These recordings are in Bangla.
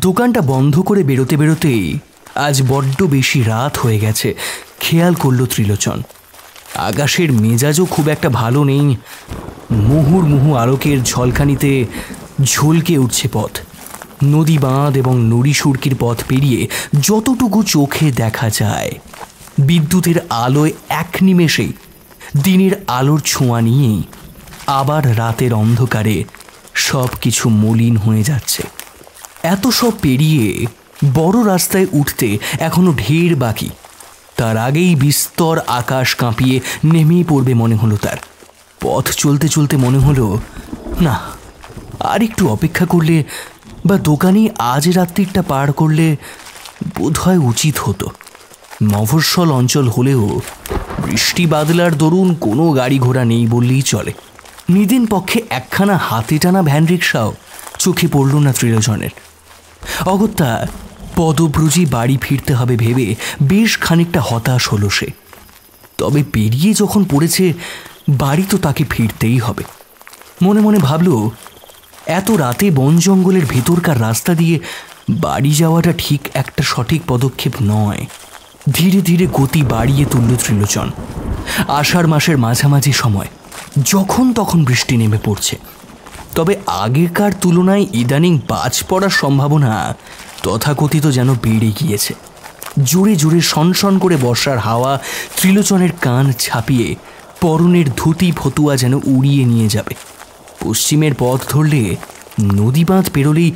দোকানটা বন্ধ করে বেরোতে বেরোতেই আজ বড্ড বেশি রাত হয়ে গেছে খেয়াল করল ত্রিলোচন। আকাশের মেজাজও খুব একটা ভালো নেই। মুহুর্মুহু আলোকের ঝলকানিতে ঝলকে উঠছে পথ। নদী বাঁধ এবং নুড়ি সুরকির পথ পেরিয়ে যতটুকু চোখে দেখা যায় বিদ্যুতের আলোয় এক নিমেষেই দিনের আলোর ছোঁয়া নিয়েই আবার রাতের অন্ধকারে সব কিছু মলিন হয়ে যাচ্ছে। এত সব পেরিয়ে বড় রাস্তায় উঠতে এখনো ঢের বাকি। তার আগেই বিস্তর আকাশ কাঁপিয়ে নেমেই পড়বে মনে হলো তার। পথ চলতে চলতে মনে হলো, না, আর একটু অপেক্ষা করলে বা দোকানে আজ রাত্রিটা পার করলে বোধহয় উচিত হতো। মফস্বল অঞ্চল হলেও বৃষ্টি বাদলার দরুন কোনো গাড়ি ঘোড়া নেই বললেই চলে। নিদিন পক্ষে একখানা হাতে টানা ভ্যান রিক্সাও চোখে পড়ল না ত্রিলোচনের। অগত্যা পদব্রজে বাড়ি ফিরতে হবে ভেবে বেশ খানিকটা হতাশ হলো সে। তবে পেরিয়ে যখন পড়েছে বাড়ি তো তাকে ফিরতেই হবে। মনে মনে ভাবল, এত রাতে বন জঙ্গলের ভেতরকার রাস্তা দিয়ে বাড়ি যাওয়াটা ঠিক একটা সঠিক পদক্ষেপ নয়। ধীরে ধীরে গতি বাড়িয়ে তুলল ত্রিলোচন। আষাঢ় মাসের মাঝামাঝি সময়, যখন তখন বৃষ্টি নেমে পড়ছে। তবে আগেকার তুলনায় ইদানিং বাজ পড়ার সম্ভাবনা তথাকথিত যেন বেড়ে গিয়েছে। জোরে জোরে সনসন করে বর্ষার হাওয়া ত্রিলোচনের কান ছাপিয়ে পরনের ধুতি ফতুয়া যেন উড়িয়ে নিয়ে যাবে। পশ্চিমের পথ ধরলে নদী বাঁধ পেরোলেই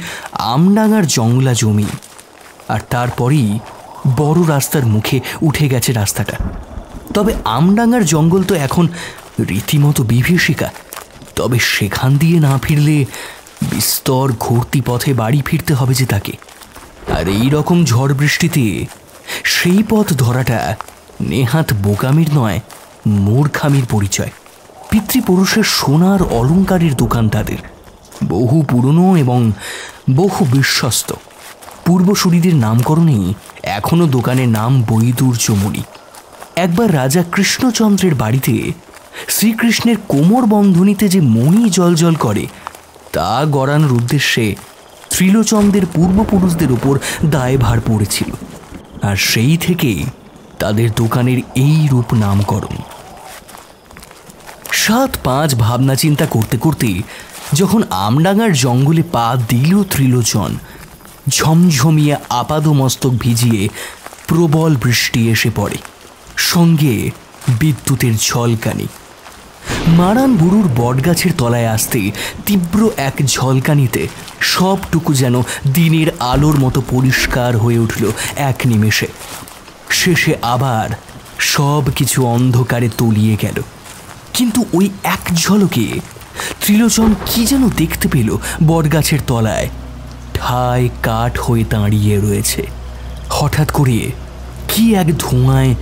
আমডাঙ্গার জংলা জমি, আর তারপরেই বড় রাস্তার মুখে উঠে গেছে রাস্তাটা। তবে আমডাঙ্গার জঙ্গল তো এখন রীতিমতো বিভীষিকা। তবে সেখান দিয়ে না ফিরলে বিস্তর ঘুরতি পথে বাড়ি ফিরতে হবে যে তাকে। আর এই রকম ঝড় বৃষ্টিতে সেই পথ ধরাটা নেহাত বোকামির নয়, মূর্খামির পরিচয়। পিতৃপুরুষের সোনার অলংকারের দোকান তাদের, বহু পুরনো এবং বহু বিশ্বস্ত। পূর্বসূরীদের নামকরণেই এখনও দোকানের নাম বৈদুর্যমণি। একবার রাজা কৃষ্ণচন্দ্রের বাড়িতে শ্রীকৃষ্ণের কোমর বন্ধনীতে যে মণি জলজল করে তা গড়ানোর উদ্দেশ্যে ত্রিলোচনদের পূর্বপুরুষদের উপর দায়ভার পড়েছিল, আর সেই থেকেই তাদের দোকানের এই রূপ নামকরণ। 7-5 ভাবনা চিন্তা করতে করতে যখন আমডাঙ্গার জঙ্গলে পা দিল ত্রিলোচন, ঝমঝমিয়ে আপাদমস্তক ভিজিয়ে প্রবল বৃষ্টি এসে পড়ে, সঙ্গে বিদ্যুতের ঝলকানি। মারান বুড়ুর বটগাছের তলায় আসতে তীব্র এক ঝলকানিতে সবটুকু যেন দিনের আলোর মতো পরিষ্কার হয়ে উঠল এক নিমেষে। শেষে আবার সব কিছু অন্ধকারে তলিয়ে গেল। কিন্তু ওই এক ঝলকে ত্রিলোচন কি যেন দেখতে পেল বটগাছের তলায় ঠায় কাঠ হয়ে দাঁড়িয়ে রয়েছে। হঠাৎ করে কি এক ধোঁয়ায়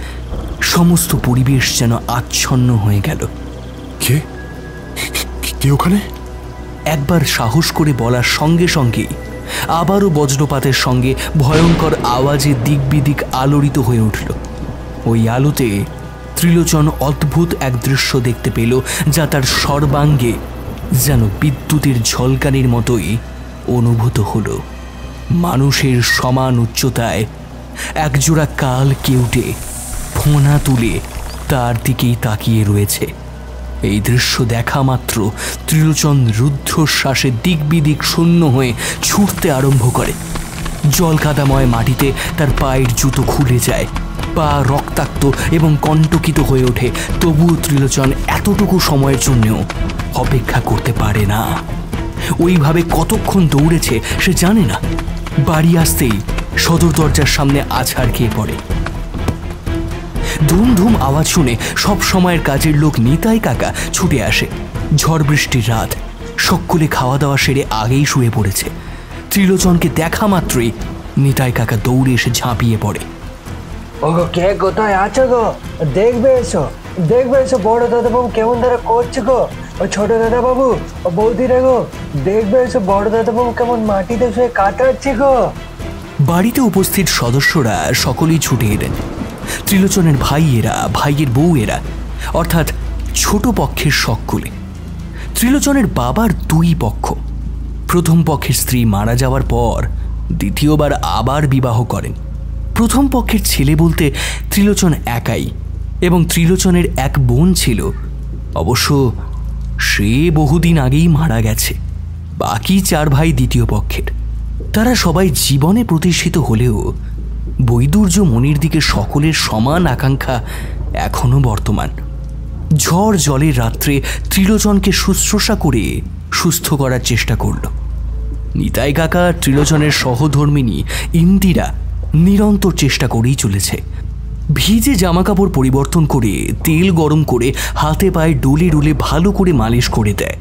সমস্ত পরিবেশ যেন আচ্ছন্ন হয়ে গেল। কে ওখানে? একবার সাহস করে বলার সঙ্গে সঙ্গেই আবারও বজ্রপাতের সঙ্গে ভয়ঙ্কর আওয়াজে দিক বিদিক আলোড়িত হয়ে উঠল। ওই আলোতে ত্রিলোচন অদ্ভুত এক দৃশ্য দেখতে পেল, যা তার সর্বাঙ্গে যেন বিদ্যুতের ঝলকানির মতোই অনুভূত হল। মানুষের সমান উচ্চতায় একজোড়া কাল কেউটে ফোনা তুলে তার দিকেই তাকিয়ে রয়েছে। এই দৃশ্য দেখা মাত্র ত্রিলোচন রুদ্ধশ্বাসে দিক বিদিক শূন্য হয়ে ছুটতে আরম্ভ করে। জলকাদাময় মাটিতে তার পায়ের জুতো খুলে যায়, পা রক্তাক্ত এবং কণ্টকিত হয়ে ওঠে। তবুও ত্রিলোচন এতটুকু সময়ের জন্যও অপেক্ষা করতে পারে না। ওইভাবে কতক্ষণ দৌড়েছে সে জানে না। বাড়ি আসতেই সদর দরজার সামনে আছাড় খেয়ে পড়ে। ধুম ধুম আওয়াজ শুনে সব সময়ের কাজের লোক নিতাই কাকা ছুটে আসে। ঝড় বৃষ্টির রাত, সকলে খাওয়া দাওয়া সেরে আগেই শুয়ে পড়েছে। ত্রিলোচনকে দেখা মাত্রই নিতাই কাকা দৌড়ে এসে ঝাঁপিয়ে পড়ে। ওগো, কে কোথায় আছো গো? দেখবে এসো, দেখবে এসো। বড় দাদাবাবু কেমন ধরে করছে গো? ও ছোট দাদাবাবু, ও বৌদিরা গো, দেখবে এসো। বড় দাদাবাবু কেমন মাটিতে শুয়ে কাটাচ্ছে গো। বাড়িতে উপস্থিত সদস্যরা সকলেই ছুটে এলেন। ত্রিলোচনের ভাইয়েরা, ভাইয়ের বউয়েরা, অর্থাৎ ছোট পক্ষের সকলে। ত্রিলোচনের বাবার দুই পক্ষ। প্রথম পক্ষের স্ত্রী মারা যাওয়ার পর দ্বিতীয়বার আবার বিবাহ করেন। প্রথম পক্ষের ছেলে বলতে ত্রিলোচন একাই, এবং ত্রিলোচনের এক বোন ছিল, অবশ্য সে বহুদিন আগেই মারা গেছে। বাকি 4 ভাই দ্বিতীয় পক্ষের। তারা সবাই জীবনে প্রতিষ্ঠিত হলেও বৈদুর্য মনির দিকে সকলের সমান আকাঙ্ক্ষা এখনো বর্তমান। ঝড় জলের রাত্রে ত্রিলোচনকে শুশ্রূষা করে সুস্থ করার চেষ্টা করল। নিতাই কাকা ত্রিলোচনের সহধর্মিণী ইন্দিরা নিরন্তর চেষ্টা করেই চলেছে। ভিজে জামাকাপড় পরিবর্তন করে তেল গরম করে হাতে পায়ে ডলে ডলে ভালো করে মালিশ করে দেয়।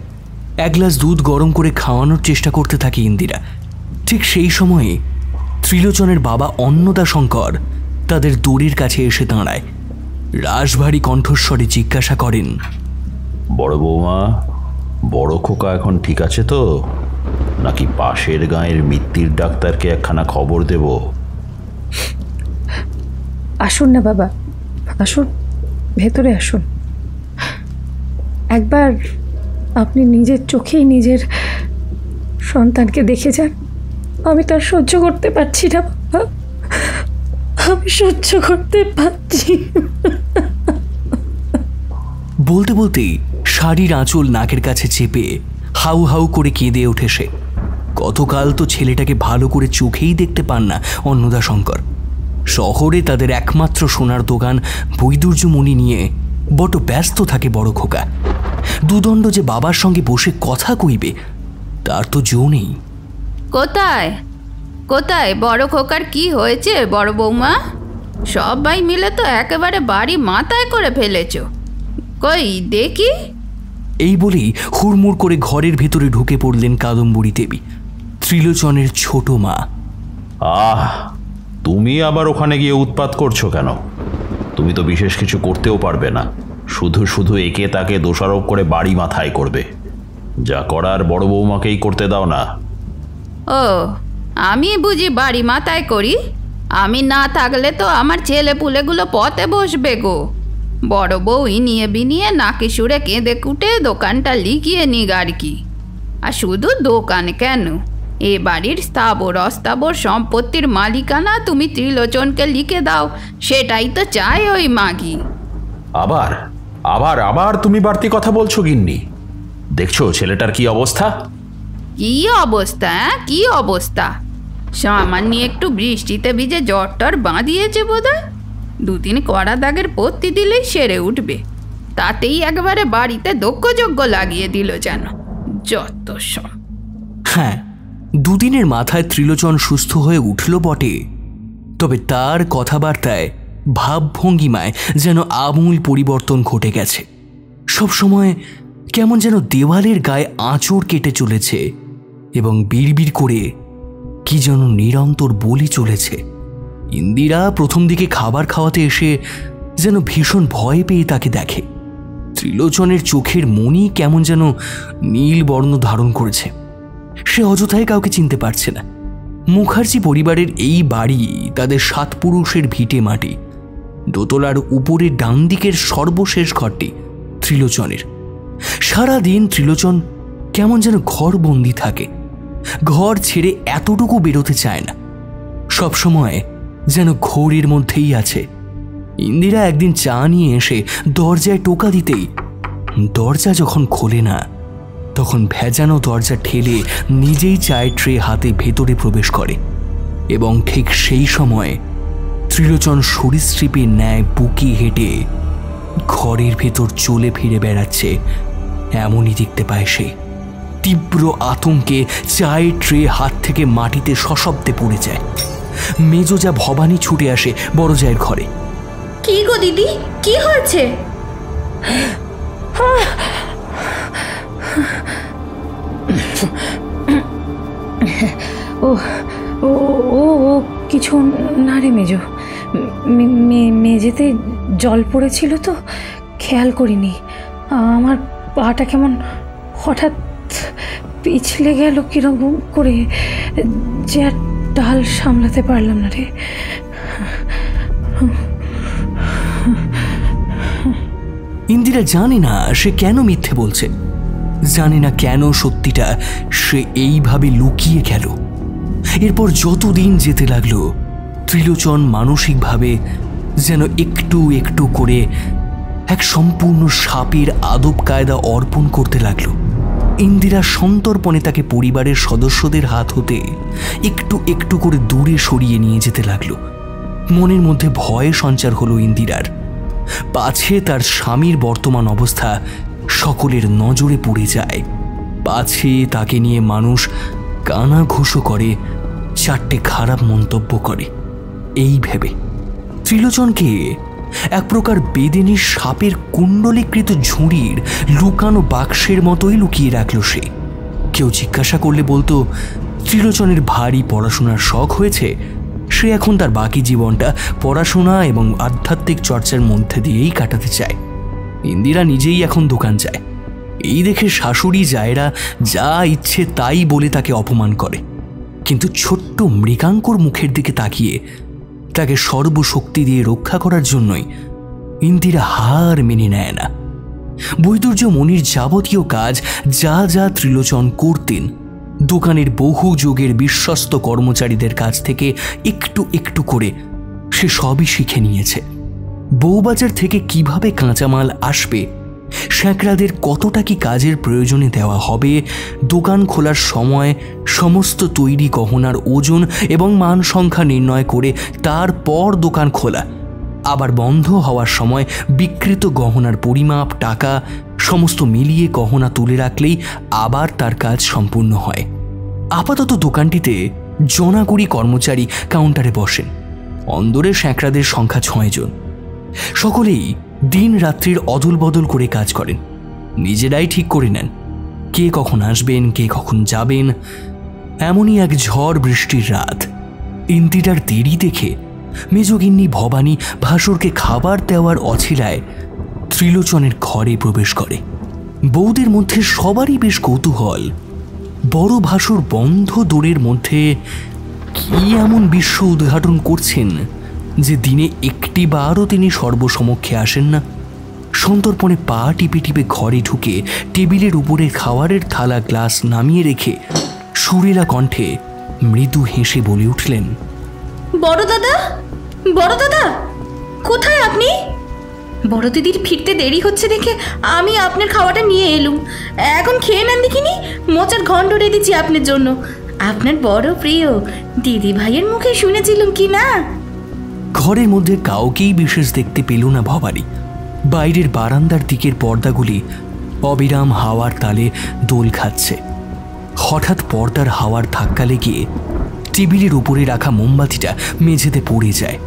1 গ্লাস দুধ গরম করে খাওয়ানোর চেষ্টা করতে থাকে ইন্দিরা। ঠিক সেই সময়ে ত্রিলোচনের বাবা অন্নদাশঙ্কর তাদের দড়ির কাছে এসে দাঁড়ায়। রাশভারী কণ্ঠস্বরে জিজ্ঞাসা করেন, বড় বৌমা, বড় খোকা এখন ঠিক আছে তো, নাকি পাশের গাঁয়ের মিত্তির ডাক্তারকে একখানা খবর দেব? আসুন না বাবা, আসুন, ভেতরে আসুন। একবার আপনি নিজের চোখেই নিজের সন্তানকে দেখে যান। আমি তার সহ্য করতে পারছি না বাবা, আমি সহ্য করতে পারছি। বলতে বলতেই শাড়ির আঁচল নাকের কাছে চেপে হাউ হাউ করে কেঁদে ওঠে সে। গতকাল তো ছেলেটাকে ভালো করে চোখেই দেখতে পান না অন্নদাশঙ্কর। শহরে তাদের একমাত্র সোনার দোকান বৈদুর্যমণি নিয়ে বড় ব্যস্ত থাকে বড় খোকা। দুদণ্ড যে বাবার সঙ্গে বসে কথা কইবে তার তো জো নেই। কোথায় কোথায় বড় খোকার কি হয়েছে বড় বৌমা? সবাই মিলে তো একেবারে বাড়ি মাথায় করে ফেলেছ, কই দেখি। এই বলেই হুড়মুড় করে ঘরের ভেতরে ঢুকে পড়লেন কাদম্বরী দেবী, ত্রিলোচনের ছোট মা। আহ, তুমি আবার ওখানে গিয়ে উৎপাত করছো কেন? তুমি তো বিশেষ কিছু করতেও পারবে না, শুধু শুধু একে তাকে দোষারোপ করে বাড়ি মাথায় করবে। যা করার বড় বৌমাকেই করতে দাও না। ও, আমি বুঝি বাড়ি মাথায় করি? আমি না থাকলে তো আমার ছেলে পুলেগুলো পথে বসবে গো। বড় বউই নিয়ে বিনিয়ে নাকি সুরে কেঁদে কুটে দোকানটা লিখিয়ে নিক আর কি। আর শুধু দোকান কেন, এ বাড়ির স্থাবর অস্থাবর সম্পত্তির মালিকানা তুমি ত্রিলোচনকে লিখে দাও, সেটাই তো চাই ওই মাগি। আবার আবার আবার তুমি বাড়তি কথা বলছো গিন্নি। দেখছো ছেলেটার কি অবস্থা? কি অবস্থা? কি অবস্থা? সামান্য একটু বৃষ্টিতে ভিজে জ্বরটর বাঁধিয়েছে বোধহয়। 2-3 কড়া দাগের পত্তি দিলেই সেরে উঠবে, তাতেই একবারে বাড়িতে দক্ষযজ্ঞ লাগিয়ে দিল যেন। যত সব। হ্যাঁ, 2 দিনের মাথায় ত্রিলোচন সুস্থ হয়ে উঠল বটে, তবে তার কথাবার্তায় ভাবভঙ্গিমায় যেন আমূল পরিবর্তন ঘটে গেছে। সবসময় কেমন যেন দেওয়ালের গায়ে আঁচড় কেটে চলেছে এবং বিড়বিড় করে কি যেন নিরন্তর বলে চলেছে। ইন্দিরা প্রথম দিকে খাবার খাওয়াতে এসে যেন ভীষণ ভয় পেয়ে তাকে দেখে। ত্রিলোচনের চোখের মনি কেমন যেন নীল বর্ণ ধারণ করেছে। সে অযথায় কাউকে চিনতে পারছে না। মুখার্জি পরিবারের এই বাড়ি তাদের 7 পুরুষের ভিটে মাটি। দোতলার উপরে ডান দিকের সর্বশেষ ঘরটি ত্রিলোচনের। সারাদিন ত্রিলোচন কেমন যেন ঘরবন্দি থাকে, ঘর ছেড়ে এতটুকু বেরোতে চায় না, সবসময় যেন ঘোরের মধ্যেই আছে। ইন্দিরা একদিন চা নিয়ে এসে দরজায় টোকা দিতেই দরজা যখন খোলে না, তখন ভেজানো দরজা ঠেলে নিজেই চায়ের ট্রে হাতে ভেতরে প্রবেশ করে। এবং ঠিক সেই সময় ত্রিলোচন সরীসৃপের ন্যায় বুকি হেঁটে ঘরের ভেতর চলে ফিরে বেড়াচ্ছে, এমনই দেখতে পায় সে। তীব্র আতঙ্কে চায়ের ট্রে হাত থেকে মাটিতে সশব্দে পড়ে যায়। মেজোজা ভবানী ছুটে আসে বড় জায়ের ঘরে। কি গো দিদি, কি হয়েছে? ও ও ও ও কিছু না রে মেজো, মেঝেতে জল পড়েছিল তো খেয়াল করিনি। আমার পাটা কেমন হঠাৎ পিছলে গেল কিরকম করে যে আর ডাল সামলাতে পারলাম না রে। ইন্দিরা জানে না সে কেন মিথ্যে বলছে, জানে না কেন সত্যিটা সে এইভাবে লুকিয়ে গেল। এরপর যতদিন যেতে লাগলো ত্রিলোচন মানসিকভাবে যেন একটু একটু করে এক সম্পূর্ণ সাপের আদব কায়দা অর্পণ করতে লাগলো। ইন্দিরা সন্তর্পণে তাকে পরিবারের সদস্যদের হাত হতে একটু একটু করে দূরে সরিয়ে নিয়ে যেতে লাগলো। মনের মধ্যে ভয় সঞ্চার হলো ইন্দিরার, পাছে তার স্বামীর বর্তমান অবস্থা সকলের নজরে পড়ে যায়, পাছে তাকে নিয়ে মানুষ কানাঘুষো করে, চারটে খারাপ মন্তব্য করে। এই ভেবে ত্রিলোচনকে এক প্রকার বেদেনির সাপের কুণ্ডলীকৃত ঝুড়ির লুকানো বাক্সের মতোই লুকিয়ে রাখল সে। কেউ জিজ্ঞাসা করলে বলতো ত্রিলোচনের ভারী পড়াশোনার শখ হয়েছে, সে এখন তার বাকি জীবনটা পড়াশোনা এবং আধ্যাত্মিক চর্চার মধ্যে দিয়েই কাটাতে চায়। ইন্দিরা নিজেই এখন দোকান যায়। এই দেখে শাশুড়ি জায়েরা যা ইচ্ছে তাই বলে তাকে অপমান করে, কিন্তু ছোট্ট মৃগাঙ্কর মুখের দিকে তাকিয়ে তাকে সর্বশক্তি দিয়ে রক্ষা করার জন্যই ইন্দিরা হার মেনে নেয় না। বৈদুর্য মনির যাবতীয় কাজ যা যা ত্রিলোচন করতেন দোকানের বহু যুগের বিশ্বস্ত কর্মচারীদের কাছ থেকে একটু একটু করে সে সবই শিখে নিয়েছে। বউবাজার থেকে কিভাবে কাঁচামাল আসবে, স্যাঁকড়াদের কতটা কি কাজের প্রয়োজনে দেওয়া হবে, দোকান খোলার সময় সমস্ত তৈরি গহনার ওজন এবং মান সংখ্যা নির্ণয় করে তারপর দোকান খোলা, আবার বন্ধ হওয়ার সময় বিকৃত গহনার পরিমাপ, টাকা সমস্ত মিলিয়ে গহনা তুলে রাখলেই আবার তার কাজ সম্পূর্ণ হয়। আপাতত দোকানটিতে জনাকুড়ি কর্মচারী কাউন্টারে বসেন। অন্দরে স্যাঁকড়াদের সংখ্যা 6 জন। সকলেই দিন রাত্রির অদল বদল করে কাজ করেন, নিজেরাই ঠিক করে নেন কে কখন আসবেন, কে কখন যাবেন। এমনই এক ঝড় বৃষ্টির রাত ইন্দিরার দেরি দেখে মেজগিন্নি ভবানী ভাসুরকে খাবার দেওয়ার অছিলায় ত্রিলোচনের ঘরে প্রবেশ করে। বউদের মধ্যে সবারই বেশ কৌতূহল, বড় ভাসুর বন্ধ দোরের মধ্যে কি এমন বিশ্ব উদ্ঘাটন করছেন যে দিনে একটি বারও তিনি সর্বসমক্ষে আসেন না। সন্তর্পণে পা টিপে টিপে ঘরে ঢুকে টেবিলের উপরে খাবারের থালা গ্লাস নামিয়ে রেখে সুরেলা কণ্ঠে মৃদু হেসে বলে উঠলেন, বড় দাদা, বড় দাদা, কোথায় আপনি? বড় দিদির ফিরতে দেরি হচ্ছে দেখে আমি আপনার খাওয়াটা নিয়ে এলুম। এখন খেয়ে নেন দেখিনি, মোচার ঘণ্ট রেঁধেছি আপনার জন্য। আপনার বড় প্রিয় দিদি ভাইয়ের মুখে শুনেছিলাম কি না। ঘরের মধ্যে কাউকেই বিশেষ দেখতে পেল না ভবানী। বাইরের বারান্দার দিকের পর্দাগুলি অবিরাম হাওয়ার তালে দোল খাচ্ছে। হঠাৎ পর্দার হাওয়ার ধাক্কা লেগে টেবিলের উপরে রাখা মোমবাতিটা মেঝেতে পড়ে যায়।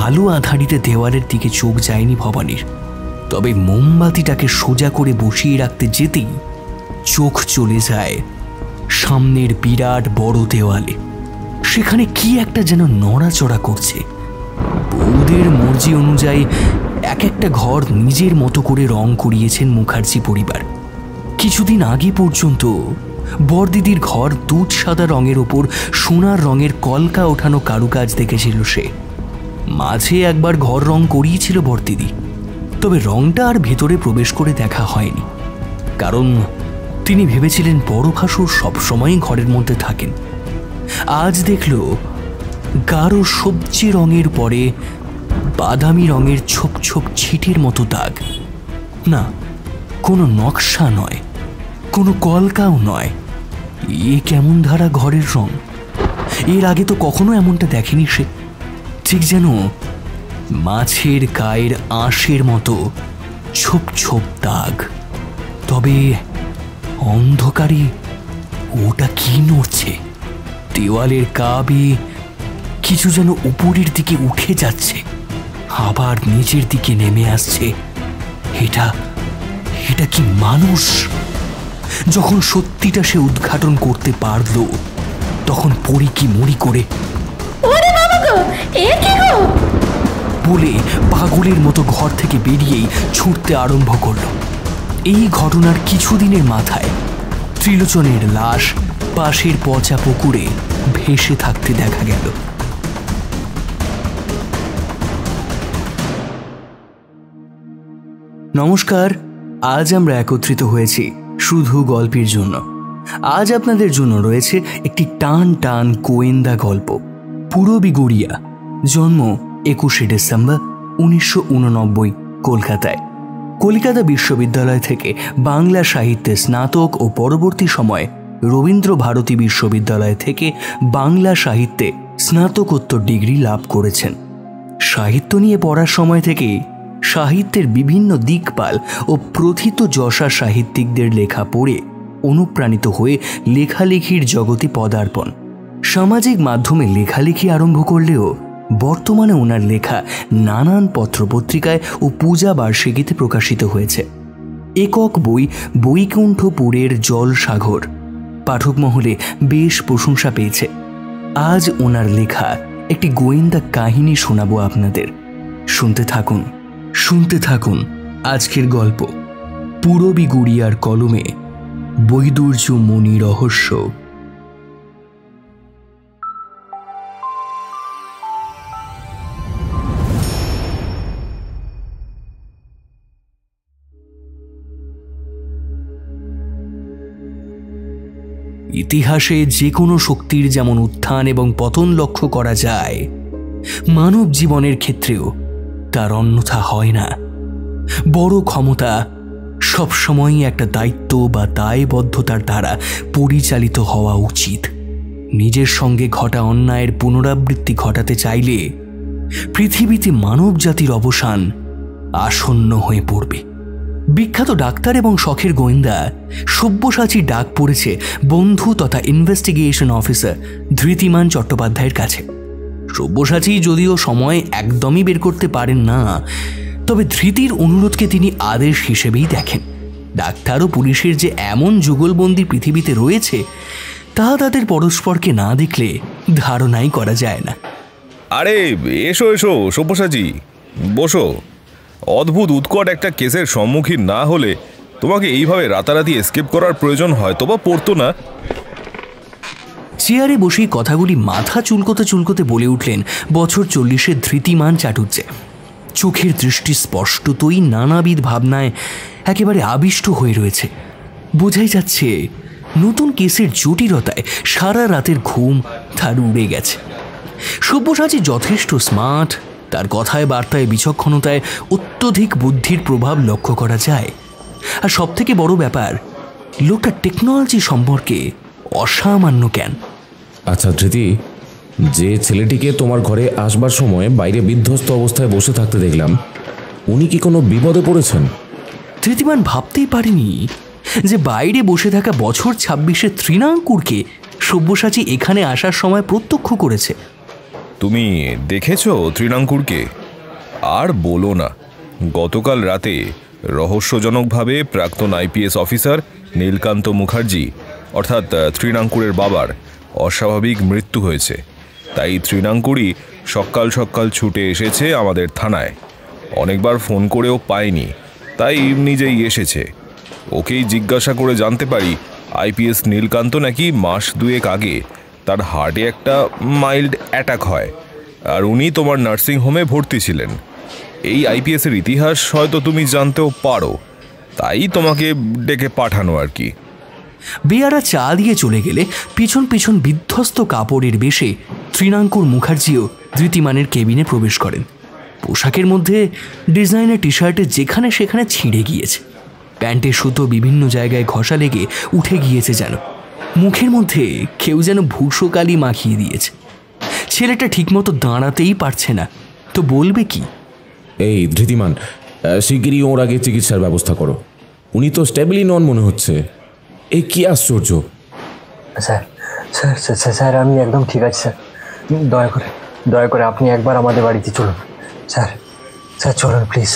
আলো আধারিতে দেওয়ালের দিকে চোখ যায়নি ভবানীর, তবে মোমবাতিটাকে সোজা করে বসিয়ে রাখতে যেতেই চোখ চলে যায় সামনের বিরাট বড় দেওয়ালে। সেখানে কি একটা যেন নড়াচড়া করছে। বউদের মর্জি অনুযায়ী এক একটা ঘর নিজের মতো করে রং করিয়েছেন মুখার্জি পরিবার। কিছুদিন আগে পর্যন্ত বড়দিদির ঘর দুধ সাদা রঙের ওপর সোনার রঙের কলকা ওঠানো কারুকাজ দেখেছিল সে। মাঝে একবার ঘর রং করিয়েছিল বড়দিদি, তবে রংটা আর ভেতরে প্রবেশ করে দেখা হয়নি, কারণ তিনি ভেবেছিলেন বড় ভাসুর সবসময় ঘরের মধ্যে থাকেন। আজ দেখল গাঢ় সবজি রঙের পরে বাদামি রঙের ছোপ ছোপ ছিটের মতো দাগ। না, কোনো নকশা নয়, কোনো কলকাও নয়। এ কেমন ধারা ঘরের রং! এর আগে তো কখনো এমনটা দেখেনি সে। ঠিক যেন মাছের গায়ের আঁশের মতো ছোপ ছোপ দাগ। তবে অন্ধকারে ওটা কি নড়ছে? দেওয়ালের কাবে কিছু যেন উপরের দিকে উঠে যাচ্ছে, আবার নিচের দিকে নেমে আসছে। এটা কি মানুষ? যখন সত্যিটা সে উদ্ঘাটন করতে পারল তখন পড়ি কি মরি করে বলে পাগলের মতো ঘর থেকে বেরিয়েই ছুটতে আরম্ভ করল। এই ঘটনার কিছুদিনের মাথায় ত্রিলোচনের লাশ পাশের পচা পুকুরে ভেসে থাকতে দেখা গেল। নমস্কার, আজ আমরা একত্রিত হয়েছি শুধু গল্পের জন্য। আজ আপনাদের জন্য রয়েছে একটি টান টান গোয়েন্দা গল্প, পূরবী গুড়িয়া। জন্ম 21শে ডিসেম্বর 1989 কলকাতায়। কলকাতা বিশ্ববিদ্যালয় থেকে বাংলা সাহিত্যে স্নাতক ও পরবর্তী সময়ে রবীন্দ্র ভারতী বিশ্ববিদ্যালয় থেকে বাংলা সাহিত্যে স্নাতকোত্তর ডিগ্রি লাভ করেছেন। সাহিত্য নিয়ে পড়ার সময় থেকে সাহিত্যের বিভিন্ন দিকপাল ও প্রথিতযশা সাহিত্যিকদের লেখা পড়ে অনুপ্রাণিত হয়ে লেখালেখির জগতে পদার্পণ। সামাজিক মাধ্যমে লেখালেখি আরম্ভ করলেও বর্তমানে ওনার লেখা নানান পত্রপত্রিকায় ও পূজা বার্ষিকীতে প্রকাশিত হয়েছে। একক বই বৈকুণ্ঠপুরের জলসাগর পাঠক মহলে বেশ প্রশংসা পেয়েছে। আজ ওনার লেখা একটি গোয়েন্দা কাহিনী শোনাবো আপনাদের। শুনতে থাকুন আজকের গল্প, পূরবী গুড়িয়ার কলমে বৈদুর্য মণি রহস্য। ইতিহাসে যে কোনো শক্তির যেমন উত্থান এবং পতন লক্ষ্য করা যায়, মানব জীবনের ক্ষেত্রেও তার অন্যথা হয় না। বড় ক্ষমতা সবসময়ই একটা দায়িত্ব বা দায়বদ্ধতার দ্বারা পরিচালিত হওয়া উচিত। নিজের সঙ্গে ঘটা অন্যায়ের পুনরাবৃত্তি ঘটাতে চাইলে পৃথিবীতে মানব জাতির অবসান আসন্ন হয়ে পড়বে। বিখ্যাত ডাক্তার এবং শখের গোয়েন্দা সব্যসাচী ডাক পড়েছে বন্ধু তথা ইনভেস্টিগেশন অফিসার ধৃতিমান চট্টোপাধ্যায়ের কাছে। সব্যসাচী যদিও সময় একদমই বের করতে পারেন না, তবে ধৃতির অনুরোধকে তিনি আদেশ হিসেবেই দেখেন। ডাক্তার ও পুলিশের যে এমন যুগলবন্দি পৃথিবীতে রয়েছে তা তাদের পরস্পরকে না দেখলে ধারণাই করা যায় না। আরে এসো এসো সব্যসাচী, বসো। অদ্ভুত উৎকট একটা কেসের সম্মুখীন না হলে তোমাকে এইভাবে রাতারাতি এসকেপ করার প্রয়োজন হয়তো বা পড়তো না। চেয়ারে বসেই কথাগুলি মাথা চুলকোতে চুলকোতে বলে উঠলেন বছর 40-এর ধৃতিমান চাটুর্যে। চোখের দৃষ্টি স্পষ্টতই নানাবিধ ভাবনায় একেবারে আবিষ্ট হয়ে রয়েছে। বোঝাই যাচ্ছে নতুন কেসের জটিলতায় সারা রাতের ঘুম তার উড়ে গেছে। সব্যসাচী যথেষ্ট স্মার্ট, তার কথায় বার্তায় বিচক্ষণতায় অত্যধিক বুদ্ধির প্রভাব লক্ষ্য করা যায়। আর সবথেকে বড় ব্যাপার, লোকটা টেকনোলজি সম্পর্কে অসামান্য জ্ঞান। আচ্ছা ধৃতি, যে ছেলেটিকে তোমার ঘরে আসবার সময় বাইরে বিধ্বস্ত অবস্থায় বসে থাকতে দেখলাম, উনি কি কোনো বিপদে পড়েছেন? ধৃতিমান ভাবতেই পারেনি যে বাইরে বসে থাকা বছর 26-এর তৃণাঙ্কুরকে সব্যসাচী এখানে আসার সময় প্রত্যক্ষ করেছে। তুমি দেখেছো তৃণাঙ্কুরকে? আর বলো না, গতকাল রাতে রহস্যজনকভাবে প্রাক্তন আইপিএস অফিসার নীলকান্ত মুখার্জি অর্থাৎ তৃণাঙ্কুরের বাবার অস্বাভাবিক মৃত্যু হয়েছে। তাই তৃণাঙ্কুরই সকাল সকাল ছুটে এসেছে আমাদের থানায়। অনেকবার ফোন করেও পায়নি, তাই নিজেই এসেছে। ওকেই জিজ্ঞাসা করে জানতে পারি আইপিএস নীলকান্ত নাকি মাস 2 আগে তার হার্টে একটা মাইল্ড অ্যাটাক হয়, আর উনি তোমার নার্সিং হোমে ভর্তি ছিলেন। এই আইপিএসের ইতিহাস হয়তো তুমি জানতেও পারো, তাই তোমাকে ডেকে পাঠানো আর কি। বেয়ারা চা দিয়ে চলে গেলে পিছন পিছন বিধ্বস্ত কাপড়ের বেশে তৃণাঙ্কুর মুখার্জিও ধৃতিমানের কেবিনে প্রবেশ করেন। পোশাকের মধ্যে ডিজাইনার টি শার্টে যেখানে সেখানে ছিঁড়ে গিয়েছে, প্যান্টের সুতো বিভিন্ন জায়গায় ঘষা লেগে উঠে গিয়েছে, যেন মুখের মধ্যে কেউ যেন ভূষকালি মাখিয়ে দিয়েছে। ছেলেটা ঠিকমতো দাঁড়াতেই পারছে না, তো বলবে কি? এই ধৃতিমান, শিগগিরই ওর আগে চিকিৎসার ব্যবস্থা করো। উনি তো স্টেবলই নন মনে হচ্ছে। এই কি আশ্চর্য! স্যার স্যার স্যার স্যার আমি একদম ঠিক আছি স্যার। দয়া করে আপনি একবার আমাদের বাড়িতে চলুন স্যার। স্যার চলুন, প্লিজ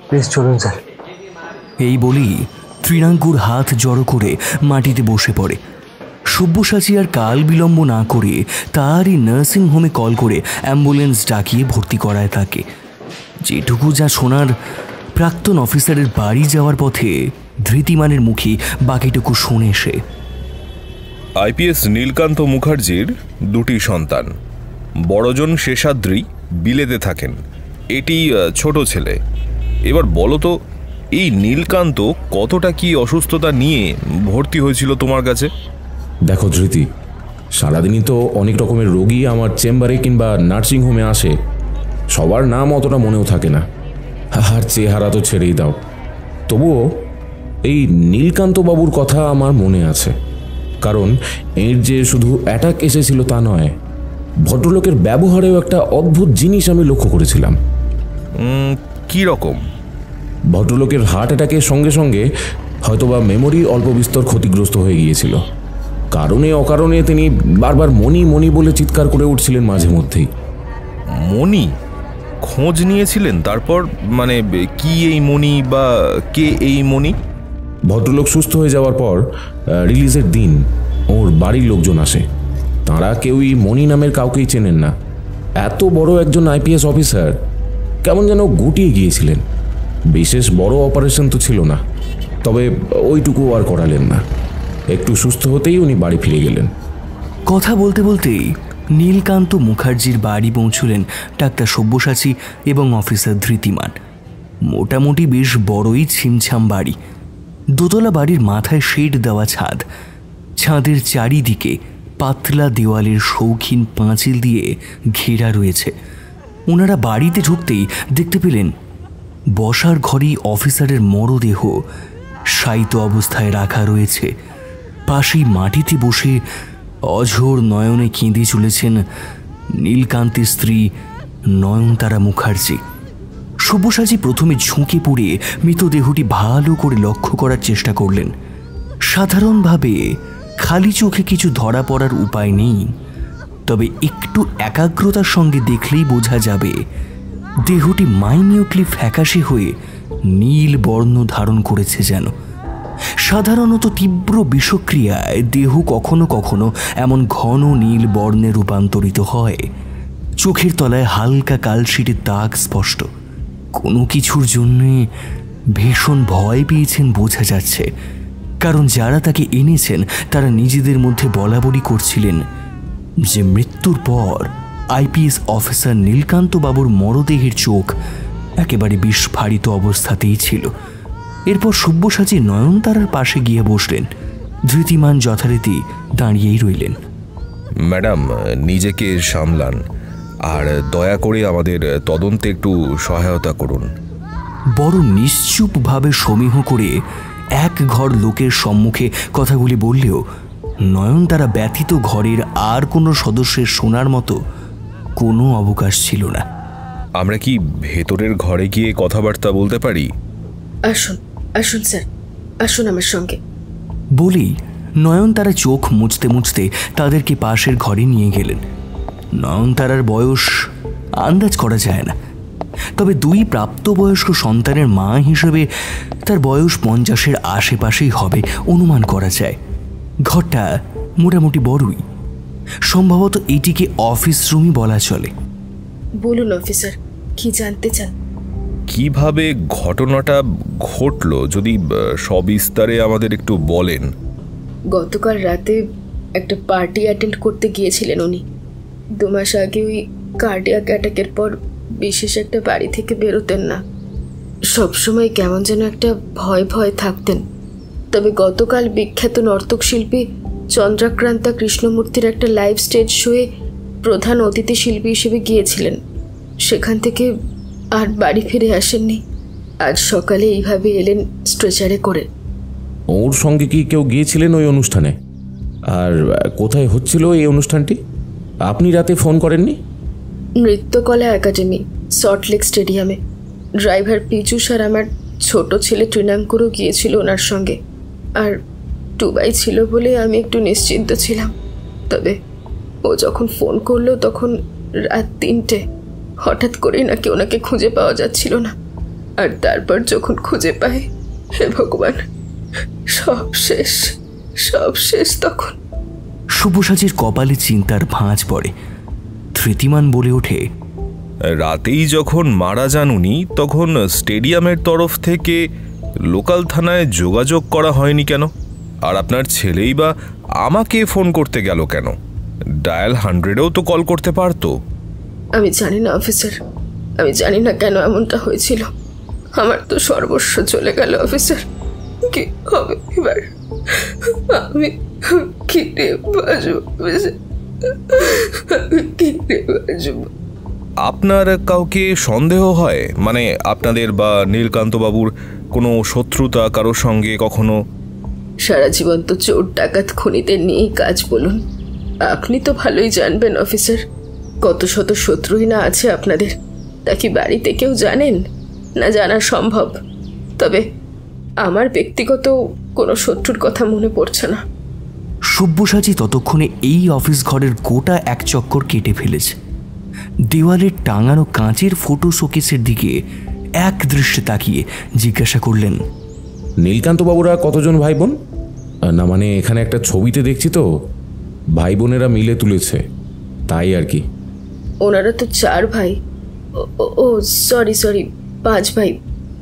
প্লিজ চলুন স্যার। এই বলেই তৃণাঙ্কুর হাত জড়ো করে মাটিতে বসে পড়ে। সব্যসাচী আর কাল বিলম্ব না করে তারই নার্সিং হোমে কল করে অ্যাম্বুলেন্স ডাকিয়ে ভর্তি করায় তাকে। যেটুকু যা শোনার প্রাক্তন অফিসারের বাড়ি যাওয়ার পথে ধৃতিমানের মুখে বাকিটুকু শুনে সে। আইপিএস নীলকান্ত মুখার্জির 2টি সন্তান। বড়জন শেষাদ্রি বিলেতে থাকেন, এটি ছোট ছেলে। এবার বলো তো, এই নীলকান্ত কতটা কি অসুস্থতা নিয়ে ভর্তি হয়েছিল তোমার কাছে? দেখো ধৃতি, সারাদিনই তো অনেক রকমের রোগী আমার চেম্বারে কিংবা নার্সিংহোমে আসে, সবার নাম অতটা মনেও থাকে না, আর চেহারা তো ছেড়েই দাও। তবুও এই নীলকান্ত বাবুর কথা আমার মনে আছে, কারণ এর যে শুধু অ্যাটাক এসেছিল তা নয়, ভদ্রলোকের ব্যবহারেও একটা অদ্ভুত জিনিস আমি লক্ষ্য করেছিলাম। কি রকম? ভদ্রলোকের হার্ট অ্যাটাকের সঙ্গে সঙ্গে হয়তোবা মেমোরি অল্প বিস্তর ক্ষতিগ্রস্ত হয়ে গিয়েছিল। কারণে অকারণে তিনি বারবার মণি মণি বলে চিৎকার করে উঠছিলেন মাঝে মধ্যেই। মণি? খোঁজ নিয়েছিলেন তারপর? মানে কি এই মণি বা কে এই মণি? ভদ্রলোক সুস্থ হয়ে যাওয়ার পর রিলিজের দিন ওর বাড়ির লোকজন আসে। তাঁরা কেউই মণি নামের কাউকেই চেনেন না। এত বড় একজন আইপিএস অফিসার কেমন যেন গুটিয়ে গিয়েছিলেন। বিশেষ বড় অপারেশন তো ছিল না, তবে ওইটুকু আর করালেন না। একটু সুস্থ হতেই উনি বাড়ি ফিরে গেলেন। কথা বলতে বলতেই নীলকান্ত মুখার্জির বাড়ি পৌঁছলেন ডাক্তার সব্যসাচী এবং অফিসার ধৃতিমান। মোটামুটি বেশ বড়ই ছিমছাম বাড়ি। দোতলা বাড়ির মাথায় শেড দেওয়া ছাদ, ছাদের চারিদিকে পাতলা দেওয়ালের শৌখিন পাঁচিল দিয়ে ঘেরা রয়েছে। ওনারা বাড়িতে ঢুকতেই দেখতে পেলেন বসার ঘরেই অফিসারের মরদেহ শায়িত অবস্থায় রাখা রয়েছে। পাশেই মাটিতে বসে অঝোর নয়নে কেঁদে চলেছেন নীলকান্তের স্ত্রী নয়নতারা মুখার্জি। সব্যসাচী প্রথমে ঝুঁকে পড়ে মৃতদেহটি ভালো করে লক্ষ্য করার চেষ্টা করলেন। সাধারণভাবে খালি চোখে কিছু ধরা পড়ার উপায় নেই, তবে একটু একাগ্রতার সঙ্গে দেখলেই বোঝা যাবে দেহটি মাইনিউটলি ফ্যাকাশে হয়ে নীল বর্ণ ধারণ করেছে। যেন সাধারণত তীব্র বিষক্রিয়ায় দেহ কখনো কখনো এমন ঘন নীল বর্ণে রূপান্তরিত হয়। চোখের তলায় হালকা কালশিটে দাগ স্পষ্ট। কোনো কিছুর জন্যে ভীষণ ভয় পেয়েছেন বোঝা যাচ্ছে, কারণ যারা তাকে এনেছেন তারা নিজেদের মধ্যে বলাবলি করছিলেন যে মৃত্যুর পর আইপিএস অফিসার নীলকান্ত বাবুর মরদেহের চোখ একেবারে বিস্ফারিত অবস্থাতেই ছিল। এরপর সব্যসাচী নয়নতারার পাশে গিয়ে বসলেন। ধৃতিমান যথারীতি দাঁড়িয়েই রইলেন। ম্যাডাম, নিজেকে সামলান আর দয়া করে আমাদের তদন্তে একটু সহায়তা করুন। বড় নিশ্চুপভাবে সমীহ করে এক ঘর লোকের সম্মুখে কথাগুলি বললেও নয়নতারা ব্যতীত ঘরের আর কোনো সদস্যের শোনার মতো কোনো অবকাশ ছিল না। আমরা কি ভেতরের ঘরে গিয়ে কথাবার্তা বলতে পারি? আসুন আসুন স্যার, আসুন আমার সঙ্গে। বলেই নয়নতারা চোখ মুছতে মুছতে তাদেরকে পাশের ঘরে নিয়ে গেলেন। নয়নতারার বয়স আন্দাজ করা যায় না, তবে দুই প্রাপ্তবয়স্ক সন্তানের মা হিসেবে তার বয়স 50-এর আশেপাশেই হবে অনুমান করা যায়। ঘরটা মোটামুটি বড়ই, সম্ভবত এটিকে অফিস রুমই বলা চলে। বলুন অফিসার, কি জানতে চান? কিভাবে ঘটনাটা ঘটলো যদি সবিস্তারে আমাদের একটু বলেন। গতকাল রাতে একটা পার্টি অ্যাটেন্ড করতে গিয়েছিলেন উনি। 2 মাস আগে ওই কার্ডিয়াক অ্যাটাকের পর বিশেষ একটা বাড়ি থেকে বেরোতেন না। সবসময় কেমন যেন একটা ভয় ভয় থাকতেন। তবে গতকাল বিখ্যাত নর্তক শিল্পী চন্দ্রাক্রান্তা কৃষ্ণমূর্তির একটা লাইভ স্টেজ শোয়ে প্রধান অতিথি শিল্পী হিসেবে গিয়েছিলেন। সেখান থেকে আর বাড়ি ফিরে আসেননি। আজ সকালে এইভাবে এলেন স্ট্রেচারে করে। ওর সঙ্গে কি কেউ গিয়েছিলেন ওই অনুষ্ঠানে? আর কোথায় হচ্ছিল এই অনুষ্ঠানটি? আপনি রাতে ফোন করেননি? নৃত্যকলা একাডেমি, সল্টলেক স্টেডিয়ামে। ড্রাইভার পিচুষ আর আমার ছোট ছেলে ট্রিনাঙ্কুরও গিয়েছিল ওনার সঙ্গে। আর টুবাই ছিল বলে আমি একটু নিশ্চিন্ত ছিলাম। তবে ও যখন ফোন করলো তখন রাত 3টে। হঠাৎ করেই নাকি ওনাকে খুঁজে পাওয়া যাচ্ছিল না। আর তারপর যখন খুঁজে পাই, হে ভগবান, সব শেষ, সব শেষ। তখন সব্যসাচীর কপালে চিন্তার ভাঁজ পড়ে। ধৃতিমান বলে ওঠে, রাতেই যখন মারা যান উনি, তখন স্টেডিয়ামের তরফ থেকে লোকাল থানায় যোগাযোগ করা হয়নি কেন? আর আপনার ছেলেই বা আমাকে ফোন করতে গেল কেন? ডায়াল 100-এও তো কল করতে পারতো। আমি জানি না অফিসার, আমি জানি না কেন এমনটা হয়েছিল। আমার তো সর্বস্ব চলে গেল অফিসার। কি হবে এবার? আমি কি রে বাজু, কি রে বাজু। আপনার কাউকে সন্দেহ হয়, মানে আপনাদের বা নীলকান্তবাবুর কোনো শত্রুতা কারোর সঙ্গে কখনো? সারা জীবন তো চোর ডাকাত খুনিদের নিয়েই কাজ, বলুন। আপনি তো ভালোই জানবেন অফিসার, কত শত শত্রুই না আছে আপনাদের। তা কি বাড়িতে কেউ জানেন? না জানা সম্ভব। তবে আমার ব্যক্তিগত কোনো শত্রুর কথা মনে পড়ছে না। সব্যসাচী ততক্ষণে এই অফিস ঘরের গোটা এক চক্কর কেটে ফেলেছে। দেওয়ালে টাঙানো কাঁচের ফটো শোকেসের দিকে এক দৃষ্টে তাকিয়ে জিজ্ঞাসা করলেন, নীলকান্তবাবুরা কতজন ভাই বোন? না মানে এখানে একটা ছবিতে দেখছি তো ভাই বোনেরা মিলে তুলেছে, তাই আর কি। ওনারা তো 4 ভাই। ও সরি 5 ভাই।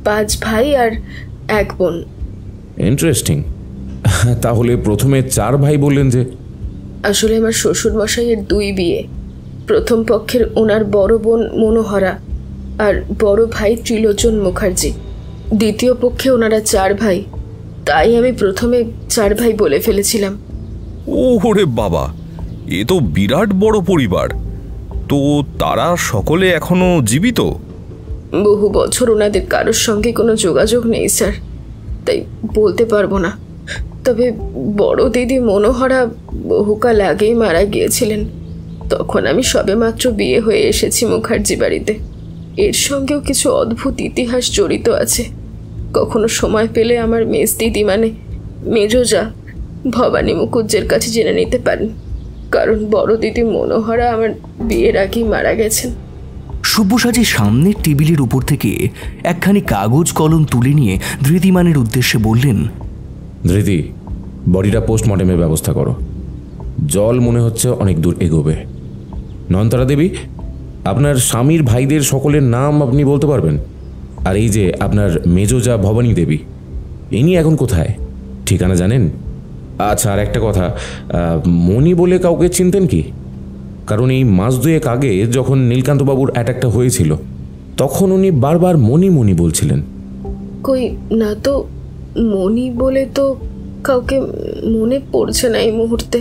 5 ভাই আর 1 বোন। ইন্টারেস্টিং। তাহলে প্রথমে 4 ভাই বললেন যে? আসলে আমার শ্বশুর মশাইয়ের 2 বিয়ে। প্রথম পক্ষের ওনার বড় বোন মনোহরা আর বড় ভাই ত্রিলোচন মুখার্জি। দ্বিতীয় পক্ষে ওনারা 4 ভাই, তাই আমি প্রথমে 4 ভাই বলে ফেলেছিলাম। ওরে বাবা, এ তো বিরাট বড় পরিবার। তো তারা সকলে এখনো জীবিত? বহু বছর ওনাদের কারোর সঙ্গে কোনো যোগাযোগ নেই স্যার, তাই বলতে পারবো না। তবে বড় দিদি মনোহরা বহুকাল আগেই মারা গিয়েছিলেন। তখন আমি সবেমাত্র বিয়ে হয়ে এসেছি মুখার্জি বাড়িতে। এর সঙ্গেও কিছু অদ্ভুত ইতিহাস জড়িত আছে। কখনো সময় পেলে আমার মেজ দিদি মানে মেজোজা ভবানী মুখুজ্জের কাছে জেনে নিতে পারেন, কারণ বড় দিদি মনোহরা আমার বিয়ের আগেই মারা গেছেন। সব্যসাচী সামনের টেবিলের উপর থেকে একখানি কাগজ কলম তুলে নিয়ে ধৃতিমানের উদ্দেশ্যে বললেন, ধৃতি, বডিটা পোস্টমর্টেমের ব্যবস্থা করো। জল মনে হচ্ছে অনেক দূর এগোবে। নয়নতারা দেবী, আপনার স্বামীর ভাইদের সকলের নাম আপনি বলতে পারবেন? আর এই যে আপনার মেজোজা ভবানী দেবী, ইনি এখন কোথায়, ঠিকানা জানেন? আচ্ছা, আর একটা কথা, মণি বলে কাউকে চিনতেন কি? কারণ এই মাস 2 আগে যখন নীলকান্তবাবুর অ্যাটাকটা হয়েছিল তখন উনি বারবার মণি মণি বলছিলেন। কই না তো, মণি বলে তো কাউকে মনে পড়ছে না এই মুহূর্তে।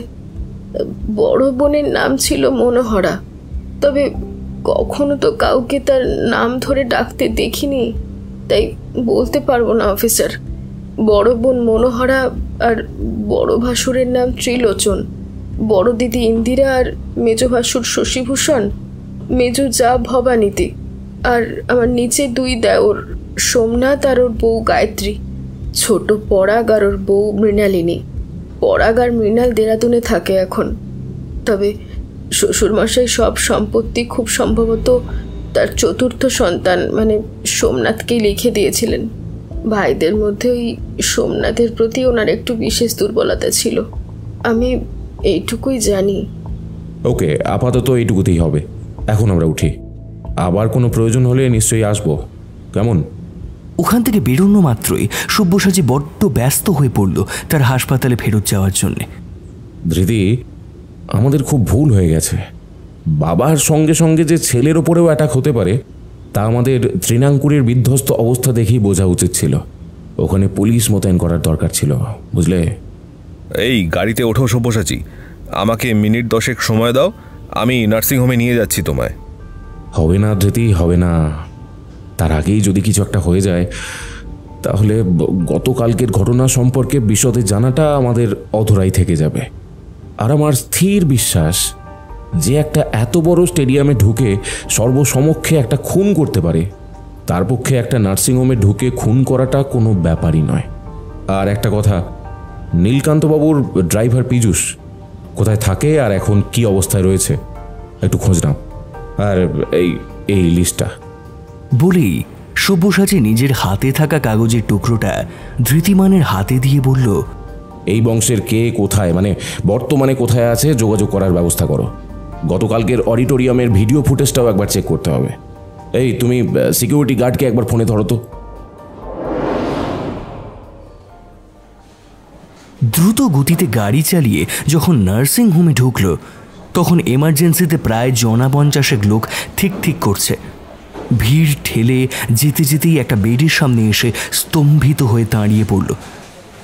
বড় বোনের নাম ছিল মনোহরা, তবে কখনো তো কাউকে তার নাম ধরে ডাকতে দেখিনি, তাই বলতে পারবো না অফিসার। বড় বোন মনোহরা আর বড় ভাসুরের নাম ত্রিলোচন, বড় দিদি ইন্দিরা আর মেজো ভাসুর শশীভূষণ, মেজো যা ভবানীতি, আর আমার নিচে 2 দেওর, সোমনাথ আর ওর বউ গায়ত্রী, ছোট পরাগ আর ওর বউ মৃণালিনী। পরাগ আর মৃণাল দেরাদুনে থাকে এখন। তবে শ্বশুরমশাই সব সম্পত্তি খুব সম্ভবত তার 4র্থ সন্তান মানে সোমনাথকেই লিখে দিয়েছিলেন। ভাইদের মধ্যে ওই সোমনাথের প্রতি ওনার একটু বিশেষ দুর্বলতা ছিল। আমি এইটুকুই জানি। ওকে, আপাতত এইটুকুতেই হবে। এখন আমরা উঠি, আবার কোনো প্রয়োজন হলে নিশ্চয়ই আসবো, কেমন? ওখান থেকে বেরোনো মাত্রই সব্যসাচী বড্ড ব্যস্ত হয়ে পড়ল তার হাসপাতালে ফেরত যাওয়ার জন্যে। ধৃতি, আমাদের খুব ভুল হয়ে গেছে। বাবার সঙ্গে সঙ্গে যে ছেলের ওপরেও অ্যাটাক হতে পারে তা আমাদের তৃণাঙ্কুরের বিধ্বস্ত অবস্থা দেখেই বোঝা উচিত ছিল। ওখানে পুলিশ মোতায়েন করার দরকার ছিল, বুঝলে? এই গাড়িতে ওঠো সব্যসাচী, আমাকে মিনিট 10 সময় দাও, আমি নার্সিংহোমে নিয়ে যাচ্ছি তোমায়। হবে না ধৃতি, হবে না। তার আগেই যদি কিছু একটা হয়ে যায় তাহলে গতকালকের ঘটনা সম্পর্কে বিশদে জানাটা আমাদের অধরাই থেকে যাবে। আর আমার স্থির বিশ্বাস যে একটা এত বড় স্টেডিয়ামে ঢুকে সর্বসমক্ষে একটা খুন করতে পারে তার পক্ষে একটা নার্সিংহোমে ঢুকে খুন করাটা কোনো ব্যাপারই নয়। আর একটা কথা, নীলকান্তবাবুর ড্রাইভার পীযূষ কোথায় থাকে আর এখন কি অবস্থায় রয়েছে একটু খোঁজ নাও। আর এই লিস্টটা। বলেই সব্যসাচী নিজের হাতে থাকা কাগজের টুকরোটা ধৃতিমানের হাতে দিয়ে বলল, এই বংশের কে কোথায় মানে বর্তমানে কোথায় আছে যোগাযোগ করার ব্যবস্থা করো। গতকালকের অডিটোরিয়ামের ভিডিও ফুটেজটাও একবার চেক করতে হবে। এই তুমি সিকিউরিটি গার্ডকে একবার ফোনে ধরো তো। দ্রুত গতিতে গাড়ি চালিয়ে যখন নার্সিং হোমে ঢুকল তখন এমার্জেন্সিতে প্রায় 50 লোক ঠিক করছে। ভিড় ঠেলে যেতে যেতেই একটা বেডের সামনে এসে স্তম্ভিত হয়ে দাঁড়িয়ে পড়ল,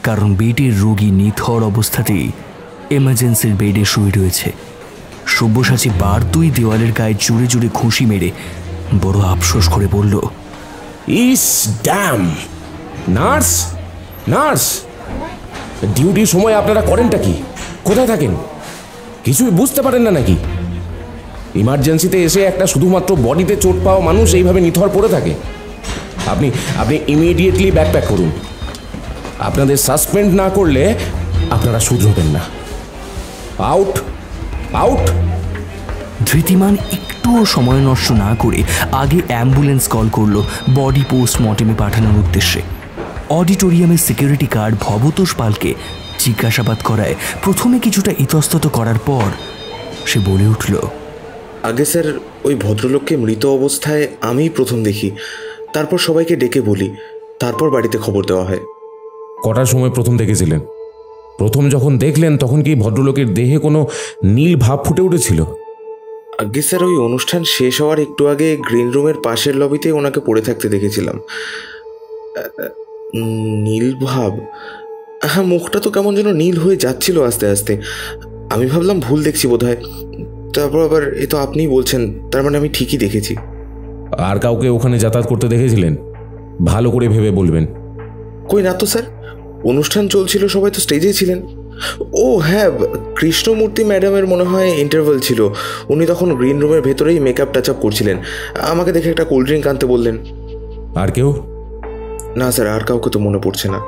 কারণ বেডের রোগী নিথর অবস্থাতেই এমার্জেন্সির বেডে শুয়ে রয়েছে। সব্যসাচী বার দুই দেওয়ালের গায়ে জুড়ে জুড়ে ঘুষি মেরে বড় আফসোস করে বলল, ইস ড্যাম! নার্স, নার্স, ডিউটির সময় আপনারা করেনটা কি? কোথায় থাকেন? কিছুই বুঝতে পারেন না নাকি? ইমার্জেন্সিতে এসে একটা শুধুমাত্র বডিতে চোট পাওয়া মানুষ এইভাবে নিথর পড়ে থাকে? আপনি আপনি ইমিডিয়েটলি ব্যাকপ্যাক করুন। আপনাদের সাসপেন্ড না করলে আপনারা শুধরবেন না। Out, out! ধৃতিমান একটুও সময় নষ্ট না করে আগে অ্যাম্বুলেন্স কল করলো বডি পোস্টমর্টেমে পাঠানোর উদ্দেশ্যে। অডিটোরিয়ামের সিকিউরিটি গার্ড ভবতোষ পালকে জিজ্ঞাসাবাদ করায় প্রথমে কিছুটা ইতস্তত করার পর সে বলে উঠল, আগে স্যার, ওই ভদ্রলোককে মৃত অবস্থায় আমিই প্রথম দেখি, তারপর সবাইকে ডেকে বলি, তারপর বাড়িতে খবর দেওয়া হয়। কটার সময় প্রথম দেখেছিলেন? প্রথম যখন দেখলেন তখন কি ভদ্রলোকের দেহে কোনো নীল ভাব ফুটে উঠেছিল? আগে স্যার, ওই অনুষ্ঠান শেষ হওয়ার একটু আগে গ্রিন রুমের পাশের লবিতে ওনাকে পড়ে থাকতে দেখেছিলাম। নীল ভাব? হ্যাঁ, মুখটা তো কেমন যেন নীল হয়ে যাচ্ছিল আস্তে আস্তে। আমি ভাবলাম ভুল দেখছি বোধহয়, তারপর আবার এ তো আপনিই বলছেন, তার মানে আমি ঠিকই দেখেছি। আর কাউকে ওখানে যাতায়াত করতে দেখেছিলেন? ভালো করে ভেবে বলবেন। কই না তো স্যার, অনুষ্ঠান চলছিল, সবাই তো স্টেজেই ছিলেন। ও হ্যাঁ, কৃষ্ণমূর্তি ম্যাডামের মনে হয় ইন্টারভেল ছিল, উনি তখন গ্রিন রুমের ভেতরেই মেকআপ টাচ আপ করছিলেন, আমাকে দেখে একটা কোল্ড ড্রিঙ্ক আনতে বললেন। আর কেউ? না স্যার, আর কাউকে তো মনে পড়ছে না।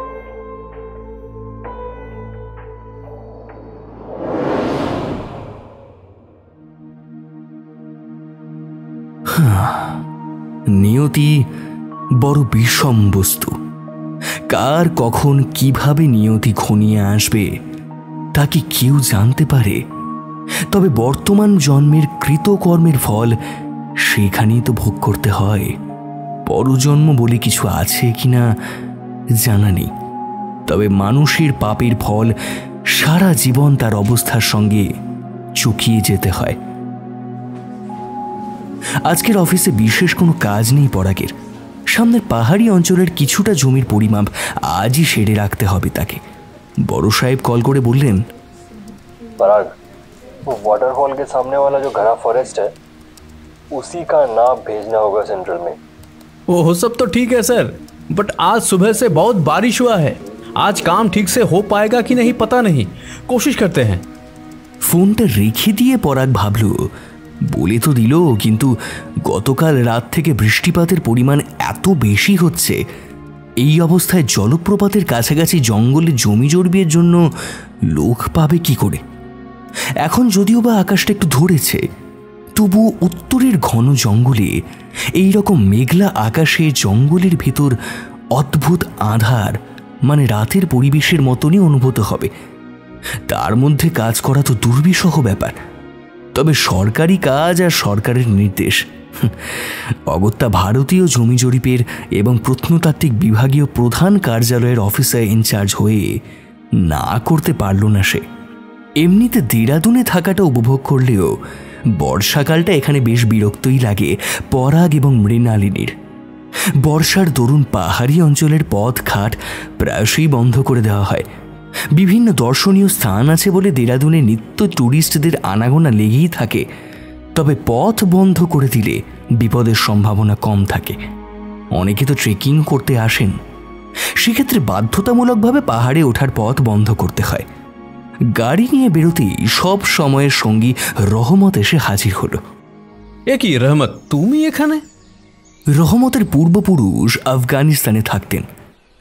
নিয়তি বড় বিষম বস্তু। কার কখন কিভাবে নিয়তি ঘনিয়ে আসবে তা কি কেউ জানতে পারে? তবে বর্তমান জন্মের কৃতকর্মের ফল সেখানেই তো ভোগ করতে হয়। পরজন্ম বলে কিছু আছে কিনা জানা নেই, তবে মানুষের পাপের ফল সারা জীবন তার অবস্থার সঙ্গে চুকিয়ে যেতে হয়। আজকের অফিসে বিশেষ কোনো কাজ নেই পরাগের। সামনের পাহাড়ি অঞ্চলের কিছুটা জমির পরিমাপ আজই সেরে রাখতে হবে তাকে। বড় সাহেব কল করে বললেন, पराग, वो वाटरफॉल के सामने वाला जो घना फॉरेस्ट है उसी का नाप भेजना होगा सेंट्रल में। वो सब तो ठीक है सर, बट आज सुबह से बहुत बारिश हुआ है, आज काम ठीक से हो पाएगा कि नहीं पता नहीं, कोशिश करते हैं। ফোনটা রেখে দিয়ে পরাগ ভাবল, বলে তো দিল, কিন্তু গতকাল রাত থেকে বৃষ্টিপাতের পরিমাণ এত বেশি হচ্ছে, এই অবস্থায় জলপ্রপাতের কাছাকাছি জঙ্গলে জমি জড়বিয়ের জন্য লোক পাবে কি করে? এখন যদিও বা আকাশটা একটু ধরেছে, তবু উত্তরের ঘন জঙ্গলে এই রকম মেঘলা আকাশে জঙ্গলের ভেতর অদ্ভুত আঁধার মানে রাতের পরিবেশের মতনই অনুভূত হবে। তার মধ্যে কাজ করা তো দুর্বিষহ ব্যাপার। তবে সরকারি কাজ আর সরকারের নির্দেশ, অগত্যা ভারতীয় জমি জরিপের এবং প্রত্নতাত্ত্বিক বিভাগীয় প্রধান কার্যালয়ের অফিসার ইনচার্জ হয়ে না করতে পারল না সে। এমনিতে দেরাদুনে থাকাটা উপভোগ করলেও বর্ষাকালটা এখানে বেশ বিরক্তই লাগে পরাগ এবং মৃণালিনীর। বর্ষার দরুন পাহাড়ি অঞ্চলের পথঘাট প্রায়শই বন্ধ করে দেওয়া হয়। বিভিন্ন দর্শনীয় স্থান আছে বলে দেরাদুনে নিত্য ট্যুরিস্টদের আনাগোনা লেগেই থাকে, তবে পথ বন্ধ করে দিলে বিপদের সম্ভাবনা কম থাকে। অনেকে তো ট্রেকিং করতে আসেন, সেক্ষেত্রে বাধ্যতামূলকভাবে পাহাড়ে ওঠার পথ বন্ধ করতে হয়। গাড়ি নিয়ে বেরোতেই সব সময়ের সঙ্গী রহমত এসে হাজির হলো। এ কি রহমত, তুমি এখানে? রহমতের পূর্বপুরুষ আফগানিস্তানে থাকতেন।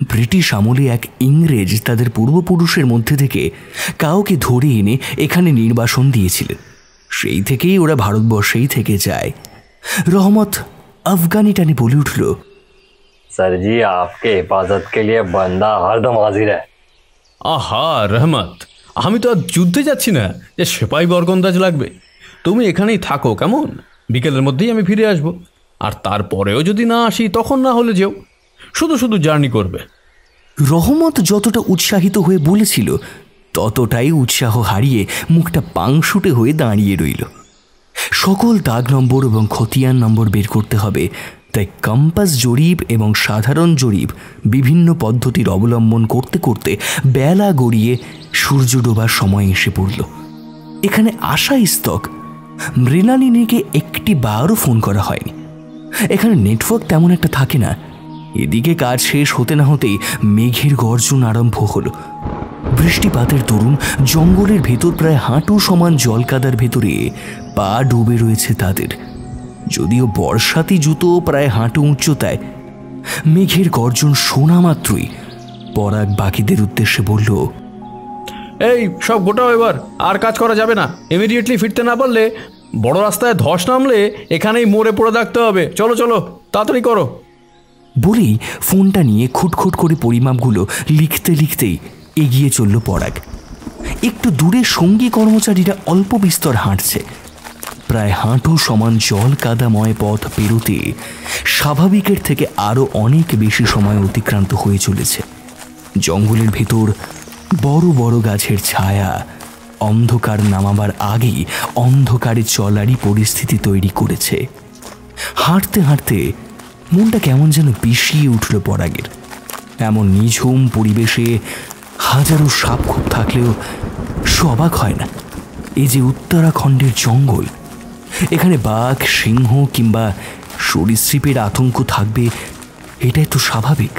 ব্রিটিশ আমলে এক ইংরেজ তাদের পূর্বপুরুষের মধ্যে থেকে কাউকে ধরে এনে এখানে নির্বাসন দিয়েছিলেন। সেই থেকেই ওরা ভারতবর্ষেই থেকে যায়। রহমত আফগানি টানে বলে উঠল, सर जी, आपके हिफाजत के लिए बंदा हरदम हाजिर है। আহা রহমত, আমি তো আর যুদ্ধে যাচ্ছি না যে সেপাই বরকন্দাজ লাগবে। তুমি এখানেই থাকো কেমন, বিকেলের মধ্যেই আমি ফিরে আসব। আর তারপরেও যদি না আসি তখন না হলে যেও, শুধু শুধু জার্নি করবে। রহমত যতটা উৎসাহিত হয়ে বলেছিল ততটাই উৎসাহ হারিয়ে মুখটা পাংশুটে হয়ে দাঁড়িয়ে রইল। সকল দাগ নম্বর এবং খতিয়ান নম্বর বের করতে হবে তাই কম্পাস জরিপ এবং সাধারণ জরিপ বিভিন্ন পদ্ধতির অবলম্বন করতে করতে বেলা গড়িয়ে সূর্য ডোবার সময় এসে পড়ল। এখানে আসা স্তক মৃণালিনীকে একটি বারও ফোন করা হয়নি। এখানে নেটওয়ার্ক তেমন একটা থাকে না। এদিকে কাজ শেষ হতে না হতেই মেঘের গর্জন আরম্ভ হলো। বৃষ্টিপাতের দরুন জঙ্গলের ভেতর প্রায় হাঁটু সমান জলকাদার ভেতরে পা ডুবে রয়েছে তাদের, যদিও বর্ষাতি জুতো প্রায় হাঁটু উচ্চতায়। মেঘের গর্জন শোনা মাত্রই পরাগ বাকিদের উদ্দেশ্যে বলল, এই সব গোটাও, এবার আর কাজ করা যাবে না। ইমিডিয়েটলি ফিরতে না পারলে বড় রাস্তায় ধস নামলে এখানেই মরে পড়ে থাকতে হবে। চলো চলো, তাড়াতাড়ি করো। বলেই ফোনটা নিয়ে খুটখুট করে পরিমাপগুলো লিখতে লিখতেই এগিয়ে চলল পরাগ। একটু দূরে সঙ্গী কর্মচারীরা অল্প বিস্তর হাঁটছে। প্রায় হাঁটু সমান জল কাদাময় পথ পেরোতে স্বাভাবিকের থেকে আরও অনেক বেশি সময় অতিক্রান্ত হয়ে চলেছে। জঙ্গলের ভেতর বড় বড় গাছের ছায়া অন্ধকার নামাবার আগেই অন্ধকারে চলারই পরিস্থিতি তৈরি করেছে। হাঁটতে হাঁটতে মনটা কেমন যেন বিষিয়ে উঠল পরাগের। এমন নিঝুম পরিবেশে হাজারো সাপখোপ থাকলেও সে অবাক হয় না। এই যে উত্তরাখণ্ডের জঙ্গল, এখানে বাঘ, সিংহ কিংবা সরীসৃপের আতঙ্ক থাকবে এটাই তো স্বাভাবিক।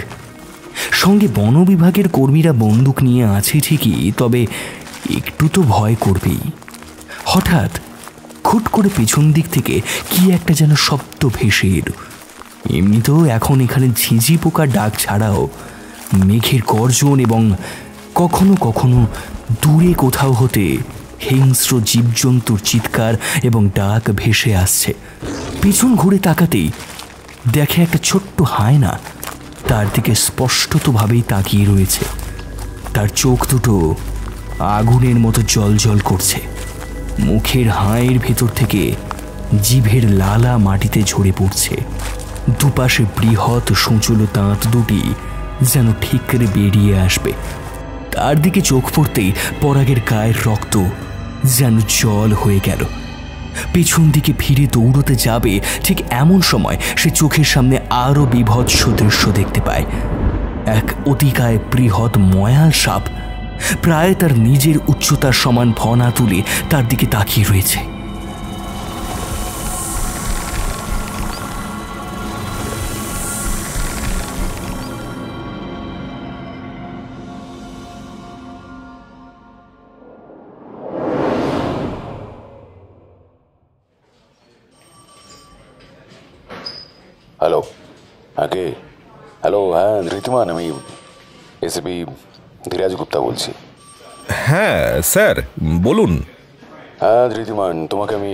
সঙ্গে বন বিভাগের কর্মীরা বন্দুক নিয়ে আছে ঠিকই, তবে একটু তো ভয় করবেই। হঠাৎ খুট করে পেছন দিক থেকে কি একটা যেন শব্দ ভেসে এলো। এমনিতেও এখন এখানে ঝিঁঝি পোকার ডাক ছাড়াও মেঘের গর্জন এবং কখনো কখনো দূরে কোথাও হতে হিংস্র জীবজন্তুর চিৎকার এবং ডাক ভেসে আসছে। পিছন ঘুরে তাকাতেই দেখে একটা ছোট্ট হায়না তার দিকে স্পষ্টতভাবেই তাকিয়ে রয়েছে। তার চোখ দুটো আগুনের মতো জ্বলজ্বল করছে। মুখের হাঁয়ের ভেতর থেকে জিভের লালা মাটিতে ঝরে পড়ছে। দুপাশে বৃহৎ সূচলো দাঁত দুটি যেন ঠিকরে বেরিয়ে আসবে। তার দিকে চোখ পড়তেই পরাগের গায়ের রক্ত যেন জল হয়ে গেল। পেছন দিকে ফিরে দৌড়তে যাবে, ঠিক এমন সময় সে চোখের সামনে আরও বিভৎস দৃশ্য দেখতে পায়। এক অতিকায় বৃহৎ ময়াল সাপ প্রায় তার নিজের উচ্চতার সমান ফনা তুলে তার দিকে তাকিয়ে রয়েছে। হ্যালো, আগে হ্যালো। হ্যাঁ ঋতুমান, আমি এসিপি ধীরাজ গুপ্তা বলছি। হ্যাঁ স্যার, বলুন। হ্যাঁ ঋতুমান, তোমাকে আমি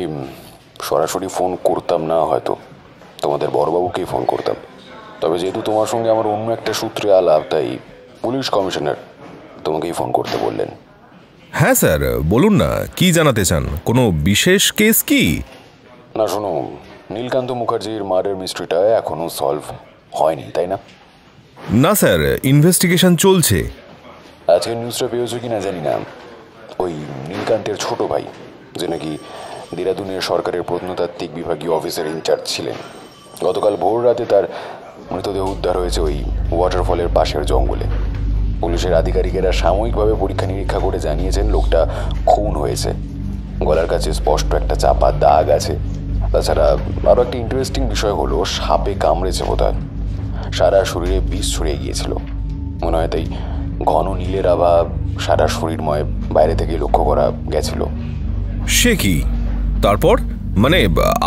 সরাসরি ফোন করতাম না, হয়তো তোমাদের বড়বাবুকেই ফোন করতাম। তবে যেহেতু তোমার সঙ্গে আমার অন্য একটা সূত্রে আলাপ, তাই পুলিশ কমিশনার তোমাকেই ফোন করতে বললেন। হ্যাঁ স্যার, বলুন না, কি জানাতে চান? কোনো বিশেষ কেস কি? না শোনো, নীলকান্ত মুখার্জির মার্ডার মিস্ট্রিটা এখনো সলভ হয়নি, তাই না? না স্যার, ইনভেস্টিগেশন চলছে। আজকে নিউজটা পেয়েছো কি না জানি না, ওই নীলকান্তের ছোট ভাই, যে নাকি দেরাদুনের সরকারের প্রত্নতাত্ত্বিক বিভাগীয় অফিসের ইনচার্জ ছিলেন, গতকাল ভোর রাতে তার মৃতদেহ উদ্ধার হয়েছে ওই ওয়াটারফলের পাশের জঙ্গলে। পুলিশের আধিকারিকেরা সাময়িকভাবে পরীক্ষা নিরীক্ষা করে জানিয়েছেন লোকটা খুন হয়েছে। গলার কাছে স্পষ্ট একটা চাপা দাগ আছে। তাছাড়া আরও একটা ইন্টারেস্টিং বিষয় হলো, সাপে কামড়েছে বোধহয়। সারা শরীরে বিষ ছড়িয়ে গিয়েছিল মনে হয়, তাই ঘন নীলের আভা সারা শরীরময় বাইরে থেকে লক্ষ্য করা গেছিল। সে কি? তারপর মানে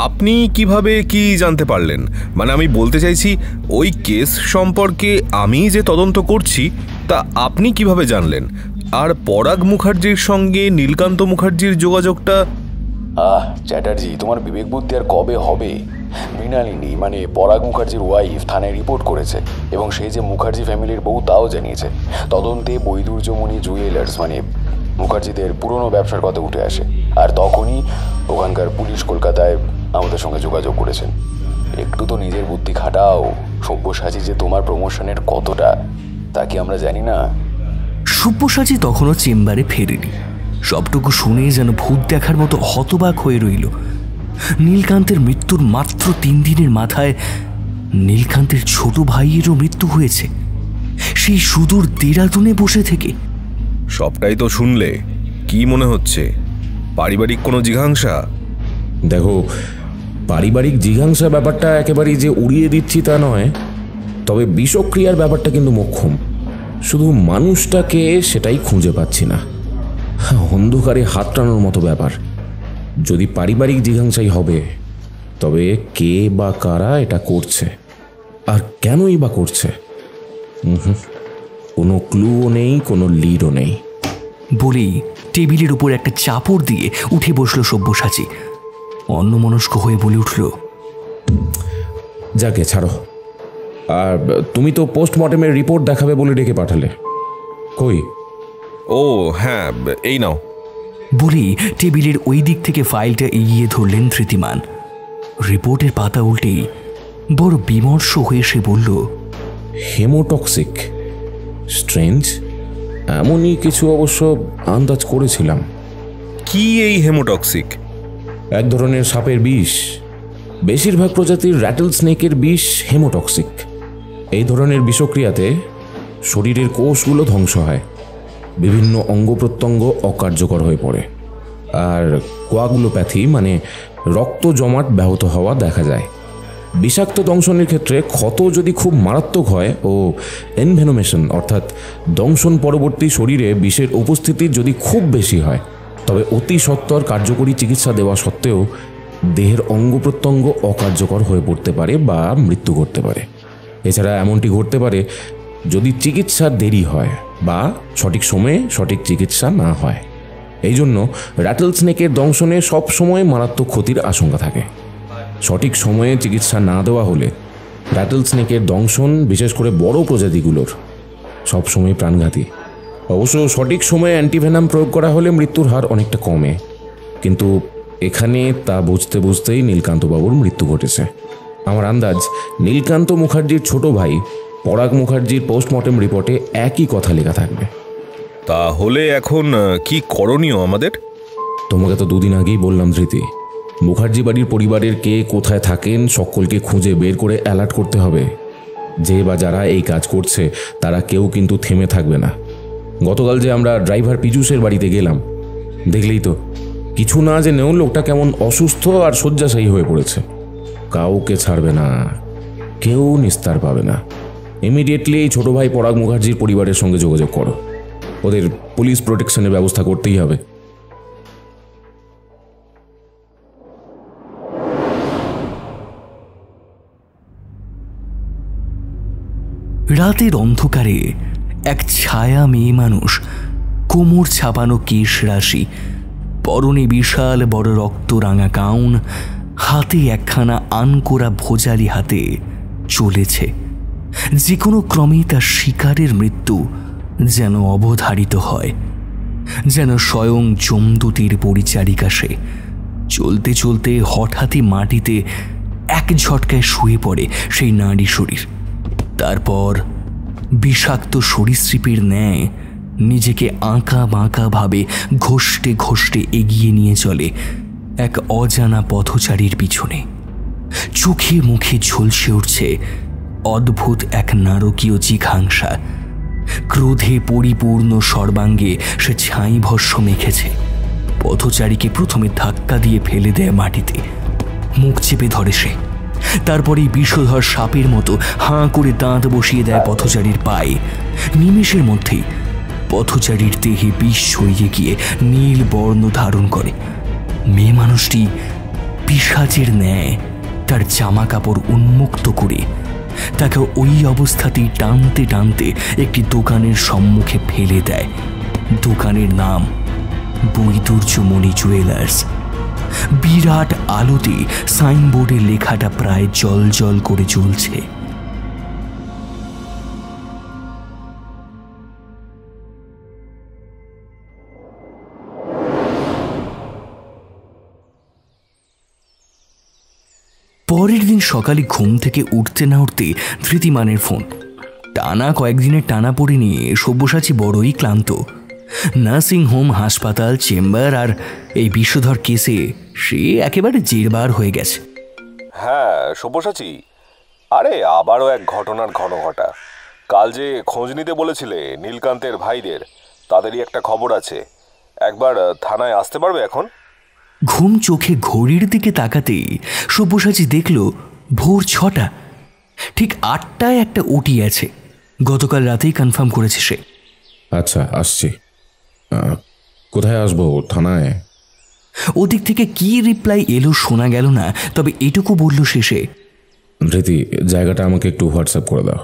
আপনি কিভাবে কি জানতে পারলেন? মানে আমি বলতে চাইছি, ওই কেস সম্পর্কে আমি যে তদন্ত করছি তা আপনি কিভাবে জানলেন? আর পরাগ মুখার্জির সঙ্গে নীলকান্ত মুখার্জির যোগাযোগটা? চ্যাটার্জি, তোমার বিবেক বুদ্ধি আর কবে হবে? মৃণালিনী মানে পরাগ মুখার্জির ওয়াইফ থানায় রিপোর্ট করেছে, এবং সেই যে মুখার্জি ফ্যামিলির বউ তাও জানিয়েছে। তদন্তে বৈদুর্যমণি জুয়েলার্স মানে মুখার্জিদের পুরনো ব্যবসার কথা উঠে আসে। আর তখনই ওখানকার পুলিশ কলকাতায় আমাদের সঙ্গে যোগাযোগ করেছেন। একটু তো নিজের বুদ্ধি খাটাও। সব্যসাচী যে তোমার প্রমোশনের কতটা তা কি আমরা জানি না? সব্যসাচী তখনও চেম্বারে ফেরেনি। সবটুকু শুনে যেন ভূত দেখার মতো হতবাক হয়ে রইল। নীলকান্তের মৃত্যুর মাত্র 3 দিনের মাথায় নীলকান্তের ছোট ভাইয়েরও মৃত্যু হয়েছে, সেই সুদূর দেরাদুনে বসে থেকে। সবটাই তো শুনলে, কি মনে হচ্ছে? পারিবারিক কোনো জিঘাংসা? দেখো, পারিবারিক জিঘাংসা ব্যাপারটা একেবারেই যে উড়িয়ে দিচ্ছি তা নয়, তবে বিষক্রিয়ার ব্যাপারটা কিন্তু মোক্ষম। শুধু মানুষটাকে সেটাই খুঁজে পাচ্ছি না। অন্ধকারে হাত টানোর মতো ব্যাপার। যদি পারিবারিক জিঘাংসাই হবে, তবে কে বা কারা এটা করছে, আর কেনই বা করছে? কোনো ক্লুও নেই, কোনো লিডও নেই। বলেই টেবিলের উপর একটা চাপড় দিয়ে উঠে বসলো সব্যসাচী। অন্যমনস্ক হয়ে বলে উঠল, যাকে ছাড়ো। আর তুমি তো পোস্টমর্টেমের রিপোর্ট দেখাবে বলে ডেকে পাঠালে, কই? ও হ্যাঁ, এই নাও। বলেই টেবিলের ওই দিক থেকে ফাইলটা এগিয়ে ধরলেন ধৃতিমান। রিপোর্টের পাতা উল্টেই বড় বিমর্ষ হয়ে সে বলল, হেমোটক্সিক। স্ট্রেঞ্জ। এমনই কিছু অবশ্য আন্দাজ করেছিলাম। কি এই হেমোটক্সিক? এক ধরনের সাপের বিষ। বেশিরভাগ প্রজাতির র্যাটল স্নেকের বিষ হেমোটক্সিক। এই ধরনের বিষক্রিয়াতে শরীরের কোষগুলো ধ্বংস হয়, বিভিন্ন অঙ্গ প্রত্যঙ্গ অকার্যকর হয়ে পড়ে, আর কোয়াগুলোপ্যাথি মানে রক্ত জমাট ব্যাহত হওয়া দেখা যায়। বিষাক্ত দংশনের ক্ষেত্রে ক্ষত যদি খুব মারাত্মক হয় ও এনভেনোমেশন অর্থাৎ দংশন পরবর্তী শরীরে বিষের উপস্থিতি যদি খুব বেশি হয়, তবে অতি সত্বর কার্যকরী চিকিৎসা দেওয়া সত্ত্বেও দেহের অঙ্গ প্রত্যঙ্গ অকার্যকর হয়ে পড়তে পারে বা মৃত্যু ঘটতে পারে। এছাড়া এমনটি ঘটতে পারে যদি চিকিৎসা দেরি হয় বা সঠিক সময়ে সঠিক চিকিৎসা না হয়। এই জন্য র্যাটল স্নেকের দংশনে সবসময় মারাত্মক ক্ষতির আশঙ্কা থাকে। সঠিক সময়ে চিকিৎসা না দেওয়া হলে র্যাটল স্নেকের দংশন, বিশেষ করে বড় প্রজাতিগুলোর, সবসময় প্রাণঘাতী। অবশ্য সঠিক সময়ে অ্যান্টিভেনাম প্রয়োগ করা হলে মৃত্যুর হার অনেকটা কমে, কিন্তু এখানে তা বুঝতে বুঝতেই নীলকান্তবাবুর মৃত্যু ঘটেছে। আমার আন্দাজ নীলকান্ত মুখার্জির ছোট ভাই পরাগ মুখার্জির পোস্টমর্টেম রিপোর্টে একই কথা লেখা থাকবে। তাহলে এখন কি করণীয় আমাদের? তোমাকে তো দুদিন আগেই বললাম ধৃতি, মুখার্জি বাড়ির পরিবারের কে কোথায় থাকেন সকলকে খুঁজে বের করে অ্যালার্ট করতে হবে। যে বা যারা এই কাজ করছে তারা কেউ কিন্তু থেমে থাকবে না। গতকাল যে আমরা ড্রাইভার পীযূষের বাড়িতে গেলাম, দেখলেই তো, কিছু না জেনেও লোকটা কেমন অসুস্থ আর শয্যাশায়ী হয়ে পড়েছে। কাউকে ছাড়বে না, কেউ নিস্তার পাবে না। ইমিডিয়েটলি এই ছোট ভাই পরাগ মুখার্জির পরিবারের সঙ্গে যোগাযোগ করো। ওদের পুলিশ প্রোটেকশনের ব্যবস্থা করতেই হবে। রাতের অন্ধকারে এক ছায়া মেয়ে মানুষ, কোমর ছাপানো কেশ রাশি, পরনে বিশাল বড় রক্ত রাঙা গাউন, হাতে একখানা আনকোরা ভোজালি হাতে চলেছে। যে কোনো ক্রমে তার শিকারের মৃত্যু যেন অবধারিত হয়, যেন স্বয়ং যমদূতের পরিচারিকা সে। চলতে চলতে হঠাৎই মাটিতে এক ঝটকায় শুয়ে পড়ে সেই নারী শরীর। তারপর বিষাক্ত সরীসৃপের ন্যায় নিজেকে আঁকা বাঁকা ভাবে ঘষ্টে ঘষ্টে এগিয়ে নিয়ে চলে এক অজানা পথচারীর পিছনে। চোখে মুখে ঝলসে উঠছে অদ্ভুত এক নারকীয় জিঘাংসা। ক্রোধে পরিপূর্ণ সর্বাঙ্গে সে ছাই ভস্ম মেখেছে। পথচারীকে প্রথমে ধাক্কা দিয়ে ফেলে দেয় মাটিতে, মুখ চেপে ধরে সে। তারপরেই বিষধর সাপের মতো হাঁ করে দাঁত বসিয়ে দেয় পথচারীর পায়ে। নিমেষের মধ্যেই পথচারীর দেহে বিষ ছড়িয়ে গিয়ে নীল বর্ণ ধারণ করে। মেয়ে মানুষটি পিশাচের ন্যায় তার জামা কাপড় উন্মুক্ত করে তাকে ওই অবস্থাতেই টানতে টানতে একটি দোকানের সম্মুখে ফেলে দেয়। দোকানের নাম বৈদুর্যমণি জুয়েলার্স। বিরাট আলোতে সাইনবোর্ডের লেখাটা প্রায় জল জল করে জ্বলছে। পরের দিন সকালে ঘুম থেকে উঠতে না উঠতে ধৃতিমানের ফোন। টানা কয়েকদিনের টানা পড়ে নিয়ে সব্যসাচী বড়ই ক্লান্ত। নার্সিং হোম, হাসপাতাল, চেম্বার আর এই বিষধর কেসে সে একেবারে জেরবার হয়ে গেছে। হ্যাঁ সব্যসাচী, আরে আবারও এক ঘটনার ঘনঘটা। কাল যে খোঁজ নিতে বলেছিলে নীলকান্তের ভাইদের, তাদেরই একটা খবর আছে। একবার থানায় আসতে পারবে এখন? ঘুম চোখে ঘড়ির দিকে তাকাতেই সব্যসাচী দেখল ভোর 6টা। ঠিক 8টায় একটা ওটি আছে, গতকাল রাতেই কনফার্ম করেছে সে। আচ্ছা, আসছি। কোথায় আসবো? থানায়? ওদিক থেকে কি রিপ্লাই এলো শোনা গেল না, তবে এটুকু বলল শেষে, ধৃতি, জায়গাটা আমাকে একটু হোয়াটসঅ্যাপ করে দাও।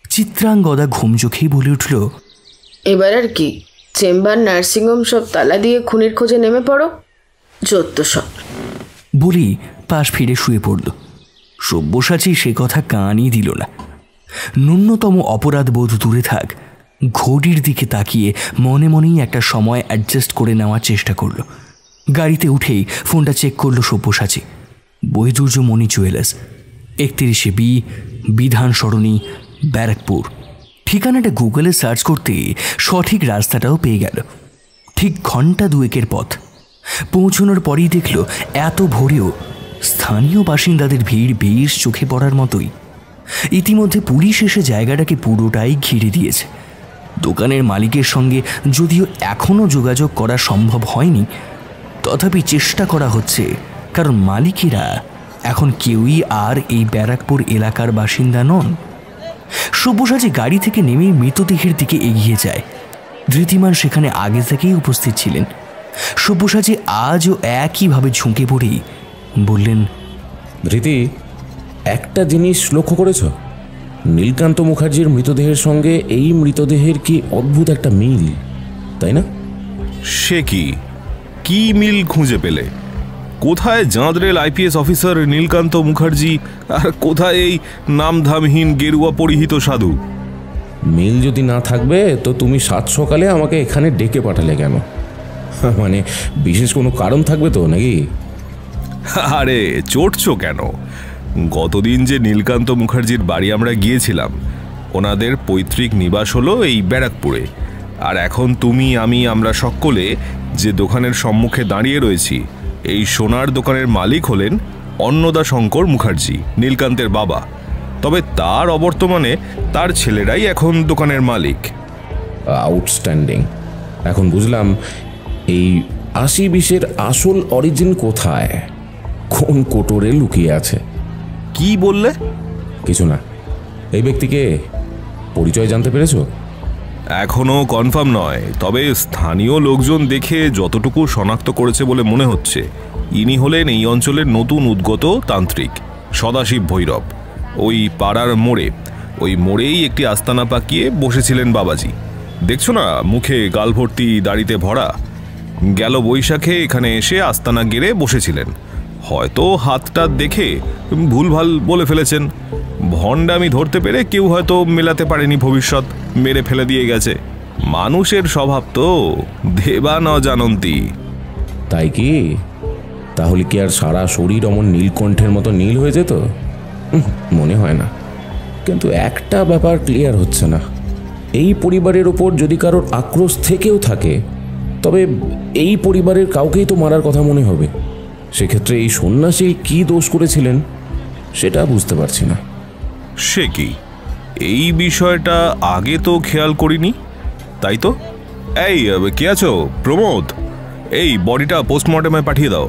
চিত্রাঙ্গদা ঘুম চোখেই বলে উঠল, এবার আর কি, চেম্বার নার্সিংহোম সব তালা দিয়ে খুনির খোঁজে নেমে পড়ো, যত সব। বলি পাশ ফিরে শুয়ে পড়ল। সব্যসাচী সে কথা কানই দিল না। ন্যূনতম অপরাধ বোধ দূরে থাক, ঘড়ির দিকে তাকিয়ে মনে মনেই একটা সময় অ্যাডজাস্ট করে নেওয়ার চেষ্টা করল। গাড়িতে উঠেই ফোনটা চেক করল সব্যসাচী। বৈদুর্য মণি জুয়েলার্স, 31 বি, বিধান সরণি, ব্যারাকপুর। ঠিকানাটা গুগলে সার্চ করতে সঠিক রাস্তাটাও পেয়ে গেল। ঠিক ঘন্টা 2 পথ। পৌঁছানোর পরেই দেখল এত ভোরেও স্থানীয় বাসিন্দাদের ভিড় বেশ চোখে পড়ার মতোই। ইতিমধ্যে পুলিশ এসে জায়গাটাকে পুরোটাই ঘিরে দিয়েছে। দোকানের মালিকের সঙ্গে যদিও এখনও যোগাযোগ করা সম্ভব হয়নি, তথাপি চেষ্টা করা হচ্ছে, কারণ মালিকেরা এখন কেউই আর এই ব্যারাকপুর এলাকার বাসিন্দা নন। সব্যসাচী গাড়ি থেকে নেমে মৃতদেহের দিকে এগিয়ে যায়। ধৃতিমান সেখানে আগে থেকেই উপস্থিত ছিলেন। সব্যসাচী আজও একইভাবে ঝুঁকে পড়েই বললেন, ধৃতি, একটা জিনিস লক্ষ্য করেছ? নীলকান্ত মুখার্জির মৃতদেহের সঙ্গে এই মৃতদেহের কি অদ্ভুত একটা মিল, তাই না? সে কি মিল খুঁজে পেলে? কোথায় জাঁদরেল আইপিএস অফিসার নীলকান্ত মুখার্জি, আর কোথায় এই নামধামহীন গেরুয়া পরিহিত সাধু? মিল যদি না থাকবে তো তুমি সাত সকালে আমাকে এখানে ডেকে পাঠালে কেন? মানে বিশেষ কোনো কারণ থাকবে তো নাকি? আরে চটছো কেন? গতদিন যে নীলকান্ত মুখার্জির বাড়ি আমরা গিয়েছিলাম, ওনাদের পৈতৃক নিবাস হলো এই ব্যারাকপুরে। আর এখন তুমি, আমরা সকলে যে দোকানের সম্মুখে দাঁড়িয়ে রয়েছি, এই সোনার দোকানের মালিক হলেন অন্নদা শঙ্কর মুখার্জি, নীলকান্তের বাবা। তবে তার অবর্তমানে তার ছেলেরাই এখন দোকানের মালিক। আউটস্ট্যান্ডিং। এখন বুঝলাম এই 80-20-এর আসল অরিজিন কোথায়, কোন কোটরে লুকিয়ে আছে। কি বললে? কিছু না। এই ব্যক্তিকে পরিচয় জানতে পেরেছো? এখনো কনফার্ম নয়, তবে স্থানীয় লোকজন দেখে যতটুকু শনাক্ত করেছে বলে মনে হচ্ছে, ইনি হলেন এই অঞ্চলের নতুন উদ্গত তান্ত্রিক সদাশিব ভৈরব। ওই পাড়ার মোড়েই একটি আস্তানা পাকিয়ে বসেছিলেন বাবাজি। দেখছো না, মুখে গাল ভর্তি দাড়িতে ভরা। গেল বৈশাখে এখানে এসে আস্তানা গেড়ে বসেছিলেন। হয়তো হাতটা দেখে ভুলভাল বলে ফেলেছেন। ভণ্ডামি ধরতে পেরে কেউ হয়তো মেলাতে পারেনি, ভবিষ্যৎ মেরে ফেলে দিয়ে গেছে। মানুষের স্বভাব তো, দেবা ন জানন্তি। তাই কি? তাহলে কি আর সারা শরীর অমন নীলকণ্ঠের মতো নীল হয়ে যেত? মনে হয় না। কিন্তু একটা ব্যাপার ক্লিয়ার হচ্ছে না, এই পরিবারের ওপর যদি কারোর আক্রোশ থেকেও থাকে, তবে এই পরিবারের কাউকেই তো মারার কথা মনে হবে। সেক্ষেত্রে এই সন্ন্যাসী কি দোষ করেছিলেন সেটা বুঝতে পারছি না। সে কি, এই বিষয়টা আগে তো খেয়াল করিনি। তাই তো। এই কে আছো? প্রমোদ, এই বডিটা পোস্টমর্টেমে পাঠিয়ে দাও।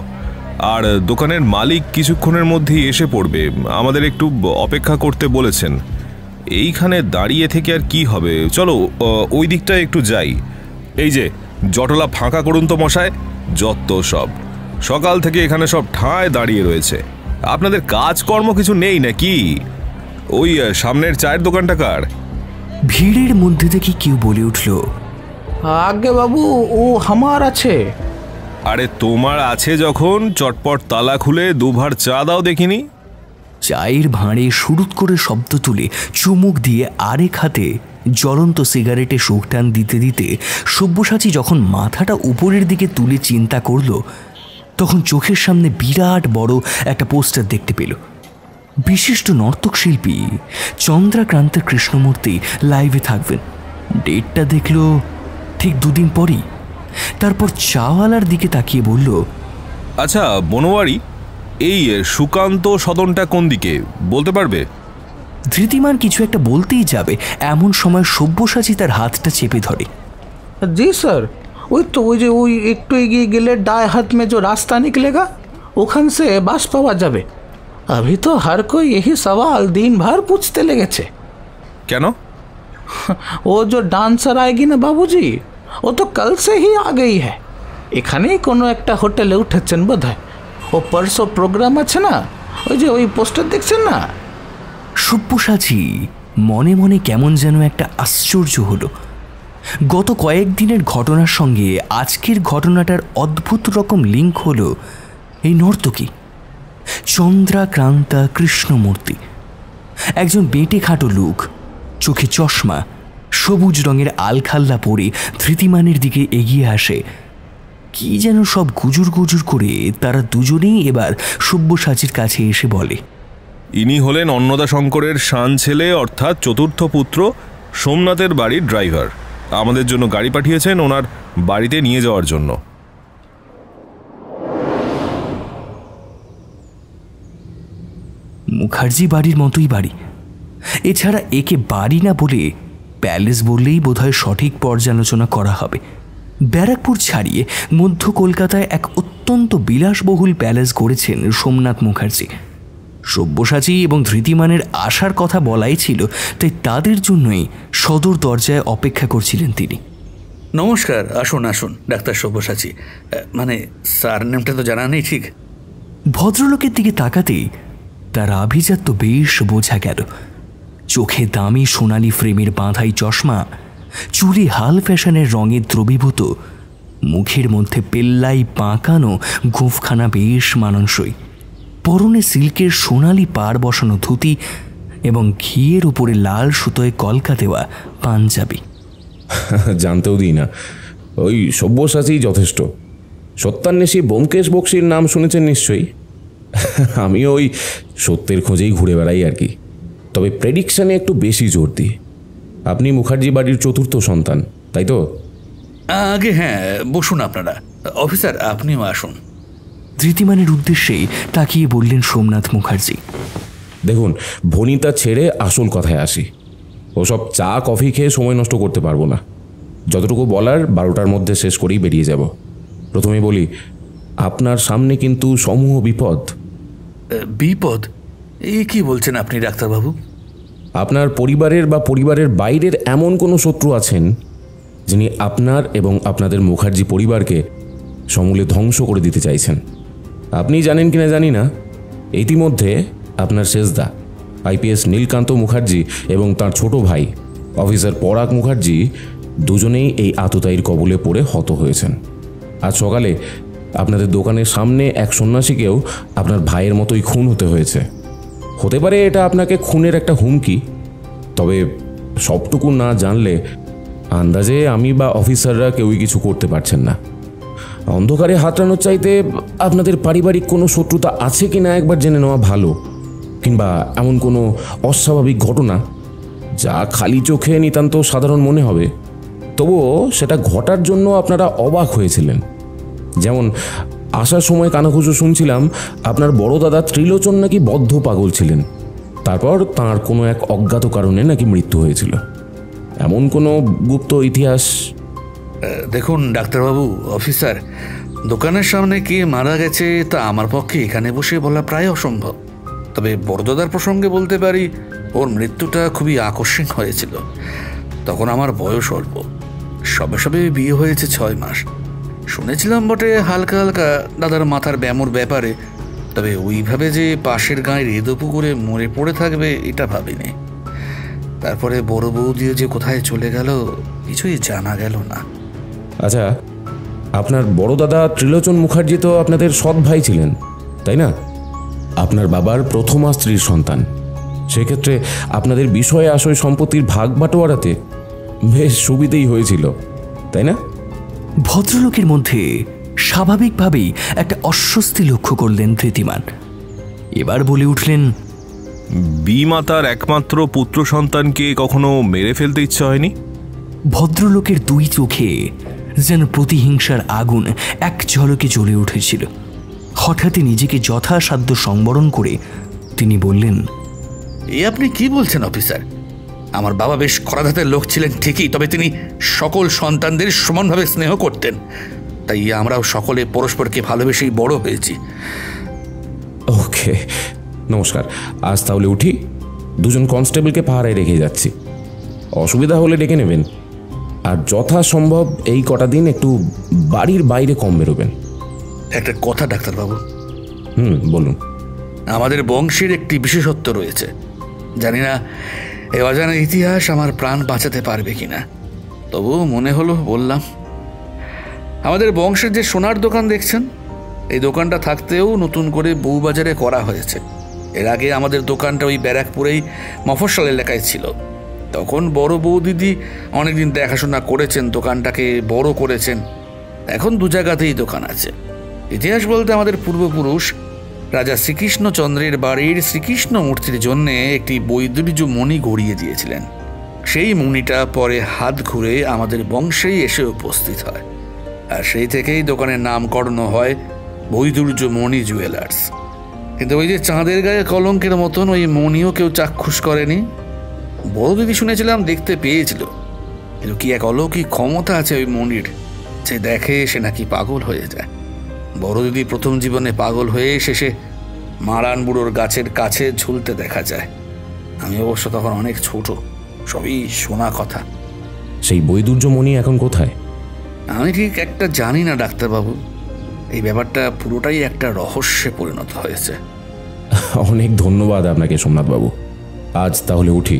আর দোকানের মালিক কিছুক্ষণের মধ্যেই এসে পড়বে, আমাদের একটু অপেক্ষা করতে বলেছেন। এইখানে দাঁড়িয়ে থেকে আর কি হবে, চলো ওই দিকটায় একটু যাই। এই যে জটলা ফাঁকা করুন তো মশাই। যত সব সকাল থেকে এখানে সব ঠায় দাঁড়িয়ে রয়েছে, আপনাদের কাজকর্ম কিছু নেই নাকি? ওই সামনের চায়ের দোকানটা কার? ভিড়ের মধ্যে থেকে কেউ বলে উঠল, আগে বাবু, ও আমার আছে। আরে তোমার আছে যখন চটপট তালা খুলে দুভার চা দাও দেখিনি। চায়ের ভাঁড়ে সুরুত করে শব্দ তুলে চুমুক দিয়ে আরেক হাতে জ্বলন্ত সিগারেটে শোক টান দিতে দিতে সব্যসাচী যখন মাথাটা উপরের দিকে তুলে চিন্তা করল, তখন চোখের সামনে বিরাট বড় একটা পোস্টার দেখতে পেল। বিশিষ্ট নর্তক শিল্পী চন্দ্রাক্রান্ত কৃষ্ণমূর্তি লাইভে থাকবেন। ডেটটা দেখল ঠিক 2 দিন পরই। তারপর চাওয়ালার দিকে তাকিয়ে বলল, আচ্ছা বনোয়ারি, এই সুকান্ত সদনটা কোন দিকে বলতে পারবে? ধৃতিমান কিছু একটা বলতেই যাবে, এমন সময় সব্যসাচী তার হাতটা চেপে ধরে। जी सर, ওই একটু এগিয়ে গেলে ডায় হাত মে যে রাস্তা নিকলেগা, ওখান সে বাস পাওয়া যাবে। अभी तो हर कोई यही सवाल दिन भर पूछते लेगेছে। কেন? वो जो डांसर आएगी ना बाबूजी, वो तो कल से ही आ गई है। এখানেই কোনো একটা হোটেলে উঠেছেন বোধহয়। ও পরশো প্রোগ্রাম আছে না, ওই পোস্টার দেখছেন না? সব্যসাচী মনে মনে কেমন যেন একটা আশ্চর্য হলো। গত কয়েকদিনের ঘটনার সঙ্গে আজকের ঘটনাটার অদ্ভুত রকম লিঙ্ক হলো এই নর্তকী চন্দ্রাক্রান্তা কৃষ্ণমূর্তি। একজন বেঁটে খাটো লোক, চোখে চশমা, সবুজ রঙের আলখাল্লা পরে ধৃতিমানের দিকে এগিয়ে আসে। কি যেন সব গুজুর গুজুর করে তারা দুজনেই এবার সব্যসাচীর কাছে এসে বলে, ইনি হলেন অন্নদা শঙ্করের শান ছেলে, অর্থাৎ চতুর্থ পুত্র সোমনাথের বাড়ির ড্রাইভার। আমাদের জন্য গাড়ি পাঠিয়েছেন ওনার বাড়িতে নিয়ে যাওয়ার জন্য। মুখার্জি বাড়ির মতোই বাড়ি। এছাড়া একে বাড়ি না বলে প্যালেস বললেই বোধহয় সঠিক পর্যালোচনা করা হবে। ব্যারাকপুর ছাড়িয়ে মধ্য কলকাতায় এক অত্যন্ত বিলাসবহুল প্যালেস করেছেন সোমনাথ মুখার্জি। সব্যসাচী এবং ধৃতিমানের আসার কথা বলাই ছিল, তাই তাদের জন্যই সদর দরজায় অপেক্ষা করছিলেন তিনি। নমস্কার, আসুন আসুন ডাক্তার সব্যসাচী, মানে স্যার নেমটা তো জানা নেই ঠিক। ভদ্রলোকের দিকে তাকাতেই তার আভিজাত্য বেশ বোঝা গেল। চোখে দামি সোনালি ফ্রেমের বাঁধাই চশমা, চুলে হাল ফ্যাশনের রঙের দ্রবীভূত, মুখের মধ্যে পেল্লাই পাঁকানো গোঁফখানা বেশ মানানসই, পরনে সিল্কের সোনালি পাড় বসানো ধুতি এবং ঘিয়ের উপরে লাল সুতোয় কলকা দেওয়া পাঞ্জাবি। জানতেও দিই না, ওই সব্যসাচী যথেষ্ট। সত্যান্বেষী ব্যোমকেশ বক্সির নাম শুনেছেন নিশ্চয়ই। আমি ওই সত্যের খোঁজেই ঘুরে বেড়াই আর কি। তবে প্রেডিকশানে একটু বেশি জোর দিই। আপনি মুখার্জি বাড়ির চতুর্থ সন্তান, তাই তো? আগে হ্যাঁ, বসুন আপনারা। অফিসার আপনিও আসুন। ধৃতিমানের উদ্দেশ্যেই তাকিয়ে বললেন সোমনাথ মুখার্জি। দেখুন, ভনিতা ছেড়ে আসল কথায় আসি। ওসব চা কফি খেয়ে সময় নষ্ট করতে পারবো না। যতটুকু বলার 12টার মধ্যে শেষ করেই বেরিয়ে যাব। প্রথমে বলি, আপনার সামনে কিন্তু সমূহ বিপদ। বিপদ? এই কি বলছেন আপনি ডাক্তারবাবু? আপনার পরিবারের বা পরিবারের বাইরের এমন কোনো শত্রু আছেন যিনি আপনার এবং আপনাদের মুখার্জি পরিবারকে সমূলে ধ্বংস করে দিতে চাইছেন। আপনি জানেন কিনা জানি না, ইতিমধ্যে আপনার শেষদা আইপিএস নীলকান্ত মুখার্জি এবং তার ছোট ভাই অফিসার পরাগ মুখার্জি দুজনেই এই আততায়ীর কবলে পড়ে হত হয়েছেন। আজ সকালে আপনাদের দোকানের সামনে এক সন্ন্যাসীকেও আপনার ভাইয়ের মতোই খুন হতে হয়েছে। হতে পারে এটা আপনাকে খুনের একটা হুমকি, তবে সবটুকু না জানলে আন্দাজে আমি বা অফিসাররা কেউই কিছু করতে পারছেন না। অন্ধকারে হাতড়ানোর চাইতে আপনাদের পারিবারিক কোনো শত্রুতা আছে কি না একবার জেনে নেওয়া ভালো, কিংবা এমন কোনো অস্বাভাবিক ঘটনা যা খালি চোখে নিতান্ত সাধারণ মনে হবে, তবুও সেটা ঘটার জন্য আপনারা অবাক হয়েছিলেন। যেমন আসার সময় কানাঘুষো শুনছিলাম আপনার বড় দাদা ত্রিলোচন নাকি বদ্ধ পাগল ছিলেন, তারপর তাঁর কোনো এক অজ্ঞাত কারণে নাকি মৃত্যু হয়েছিল। এমন কোনো গুপ্ত ইতিহাস? দেখুন ডাক্তারবাবু, অফিসার, দোকানের সামনে কে মারা গেছে তা আমার পক্ষে এখানে বসে বলা প্রায় অসম্ভব। তবে বড়দাদার প্রসঙ্গে বলতে পারি, ওর মৃত্যুটা খুবই আকস্মিক হয়েছিল। তখন আমার বয়স অল্প, সবে সবে বিয়ে হয়েছে 6 মাস। শুনেছিলাম বটে হালকা হালকা দাদার মাথার ব্যামোর ব্যাপারে, তবে ওইভাবে যে পাশের গাঁয়ের রেদো পুকুরে মরে পড়ে থাকবে এটা ভাবিনি। তারপরে বড় বৌদিও যে কোথায় চলে গেল কিছুই জানা গেল না। আচ্ছা, আপনার বড় দাদা ত্রিলোচন মুখার্জি তো আপনাদের সৎ ভাই ছিলেন, তাই না? আপনার বাবার প্রথমা স্ত্রীর সন্তান। সেক্ষেত্রে আপনাদের বিষয়ে আশয় সম্পত্তির ভাগ বাটোয়ারাতে বেশ সুবিধেই হয়েছিল, তাই না? ভদ্রলোকের মধ্যে স্বাভাবিকভাবেই একটা অস্বস্তি লক্ষ্য করলেন ধৃতিমান। এবার বলে উঠলেন, বিমাতার একমাত্র পুত্র সন্তানকে কখনো মেরে ফেলতে ইচ্ছা হয়নি? ভদ্রলোকের 2 চোখে যেন প্রতিহিংসার আগুন এক ঝলকে জ্বলে উঠেছিল। হঠাৎই নিজেকে যথাসাধ্য সংবরণ করে তিনি বললেন, এ আপনি কি বলছেন অফিসার? আমার বাবা বেশ কড়াধাতের লোক ছিলেন ঠিকই, তবে তিনি সকল সন্তানদের সমানভাবে স্নেহ করতেন। তাই আমরাও সকলে পরস্পরকে ভালোবেসেই বড় হয়েছি। ওকে, নমস্কার। আজ তাহলে উঠি। দুজন কনস্টেবলকে পাহারায় রেখে যাচ্ছি, অসুবিধা হলে ডেকে নেবেন। আর যথাসম্ভব এই কটা দিন একটু বাড়ির বাইরে কম বেরোবেন। একটা কথা ডাক্তারবাবু। বলুন। আমাদের বংশের একটি বিশেষত্ব রয়েছে, জানি না এই অজানা ইতিহাস আমার প্রাণ বাঁচাতে পারবে কিনা, তবুও মনে হলো বললাম। আমাদের বংশের যে সোনার দোকান দেখছেন, এই দোকানটা থাকতেও নতুন করে বউবাজারে করা হয়েছে। এর আগে আমাদের দোকানটা ওই ব্যারাকপুরেই মফস্বল এলাকায় ছিল। তখন বড় বউ দিদি অনেকদিন দেখাশোনা করেছেন, দোকানটাকে বড় করেছেন। এখন দু জায়গাতেই দোকান আছে। ইতিহাস বলতে আমাদের পূর্বপুরুষ রাজা শ্রীকৃষ্ণচন্দ্রের বাড়ির শ্রীকৃষ্ণ মূর্তির জন্য একটি বৈদুর্য মণি গড়িয়ে দিয়েছিলেন। সেই মণিটা পরে হাত ঘুরে আমাদের বংশেই এসে উপস্থিত হয়, আর সেই থেকেই দোকানের নামকরণ হয় বৈদুর্য মণি জুয়েলার্স। কিন্তু ওই যে চাঁদের গায়ে কলঙ্কের মতন ওই মণিও কেউ চাক্ষুষ করেনি। বড় দিদি শুনেছিলাম দেখতে পেয়েছিল, কিন্তু কি এক অলৌকিক ক্ষমতা আছে ওই মণির, সে দেখে সে নাকি পাগল হয়ে যায়। বড় দিদি প্রথম জীবনে পাগল হয়ে শেষে মারান বুড়োর গাছের কাছে ঝুলতে দেখা যায়। আমি অবশ্য তখন অনেক ছোট, সবই শোনা কথা। সেই বৈদুর্যমণি এখন কোথায়? আমি ঠিক একটা জানি না ডাক্তারবাবু, এই ব্যাপারটা পুরোটাই একটা রহস্যে পরিণত হয়েছে। অনেক ধন্যবাদ আপনাকে সোমনাথবাবু। আজ তাহলে উঠি।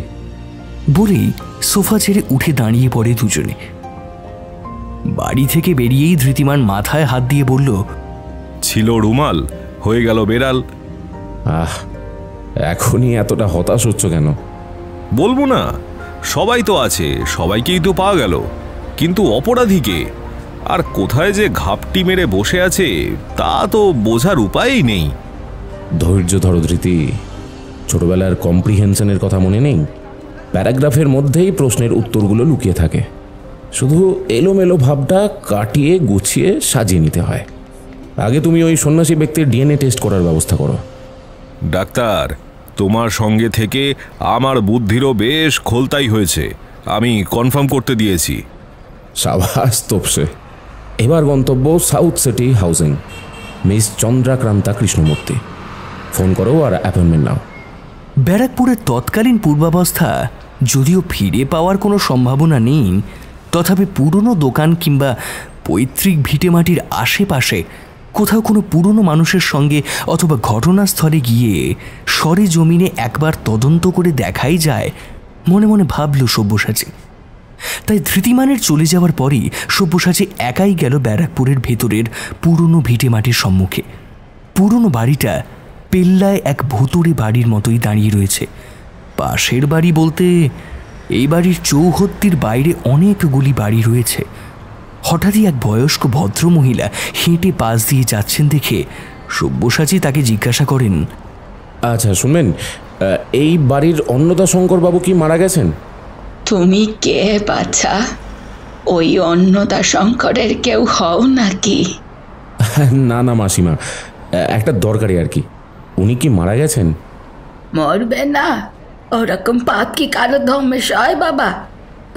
বলেই সোফা ছেড়ে উঠে দাঁড়িয়ে পড়ে দুজনে। বাড়ি থেকে বেরিয়েই ধৃতিমান মাথায় হাত দিয়ে বলল, ছিল রুমাল, হয়ে গেল বেড়াল। এখনই এতটা হতাশ হচ্ছ কেন? বলবো না, সবাই তো আছে, সবাইকেই তো পাওয়া গেল, কিন্তু অপরাধীকে আর কোথায় যে ঘাপটি মেরে বসে আছে তা তো বোঝার উপায়ই নেই। ধৈর্য ধরো ধৃতি। ছোটবেলার কম্প্রিহেনশনের কথা মনে নেই? প্যারাগ্রাফের মধ্যেই প্রশ্নের উত্তরগুলো লুকিয়ে থাকে, শুধু এলোমেলো ভাবটা কাটিয়ে গুছিয়ে সাজিয়ে নিতে হয়। আগে তুমি ওই সন্ন্যাসী ব্যক্তির ডিএনএ টেস্ট করার ব্যবস্থা করো। ডাক্তার, তোমার সঙ্গে থেকে আমার বুদ্ধিরও বেশ খোলতাই হয়েছে, আমি কনফার্ম করতে দিয়েছি। সাবাস তোপসে। এবার গন্তব্য South City Housing, miss Chandrakranta Krishnamurthy. Phone করো আর অ্যাপয়েন্টমেন্ট নাও। ব্যারাকপুরের তৎকালীন পূর্বাবস্থা যদিও ফিরে পাওয়ার কোনো সম্ভাবনা নেই, তথাপি পুরনো দোকান কিংবা পৈতৃক ভিটেমাটির আশেপাশে কোথাও কোনো পুরনো মানুষের সঙ্গে অথবা ঘটনাস্থলে গিয়ে সরেজমিনে একবার তদন্ত করে দেখাই যায়, মনে মনে ভাবল সব্যসাচী। তাই ধৃতিমানের চলে যাওয়ার পরই সব্যসাচী একাই গেল ব্যারাকপুরের ভেতরের পুরনো ভিটেমাটির সম্মুখে। পুরনো বাড়িটা পেল্লায় এক ভুতুড়ে বাড়ির মতোই দাঁড়িয়ে রয়েছে। পাশের বাড়ি বলতে এই বাড়ির চৌহদ্দির বাইরে অনেকগুলি বাড়ি রয়েছে। হঠাৎই এক বয়স্ক ভদ্রমহিলা হেঁটে পাশ দিয়ে যাচ্ছেন দেখে সব্যসাচী তাকে জিজ্ঞাসা করেন, আচ্ছা শুনবেন, এই বাড়ির অন্নদা শঙ্করবাবু কি মারা গেছেন? তুমি কে বাছা? ওই অন্নদা শঙ্করের কেউ হও নাকি? না না মাসিমা, একটা দরকারি আর কি। উনি কি মারা গেছেন? মরবে না, ওরকম পাপ কি কারো ধর্মেশ হয় বাবা?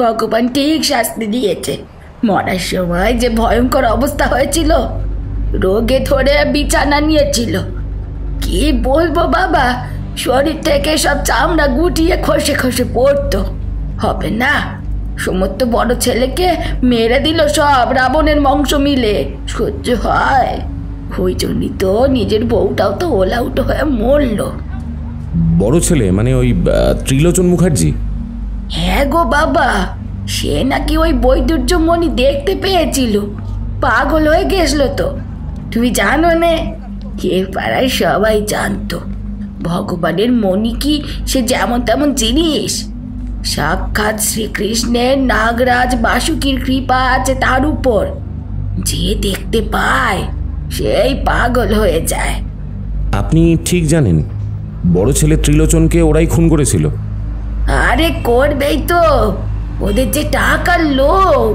ভগবান ঠিক শাস্তি দিয়েছে। মরার সময় যে ভয়ঙ্কর অবস্থা হয়েছিল, রোগে ধরে বিছানা নিয়েছিল। কি বলবো বাবা, শরীর থেকে সব চামড়া গুটিয়ে খসে খসে পড়তো। হবে না, সমস্ত বড় ছেলেকে মেরে দিল সব রাবণের বংশ মিলে। সহ্য হয়? ওই জন্যই তো নিজের বউটাও তো ওলাউট হয়ে মরল। বড় ছেলে মানে ওই ত্রিলোচন মুখার্জি? হ্যাঁ গো বাবা, সে নাকি ওই বৈদুর্যমণি দেখতে পেয়েছিল, পাগল হয়ে গেছিল তো। তুমি জানো নে? এ পাড়ায় সবাই জানতো ভগবানের মণি কি সে যেমন তেমন জিনিস। সাক্ষাৎ শ্রীকৃষ্ণের নাগরাজ বাসুকীর কৃপা আছে তার উপর। যে দেখতে পায় সেই পাগল হয়ে যায়। আপনি ঠিক জানেন বড় ছেলে ত্রিলোচনকে ওরাই খুন করেছিল? আরে করবেই তো, ওদের যে টাকার লোক।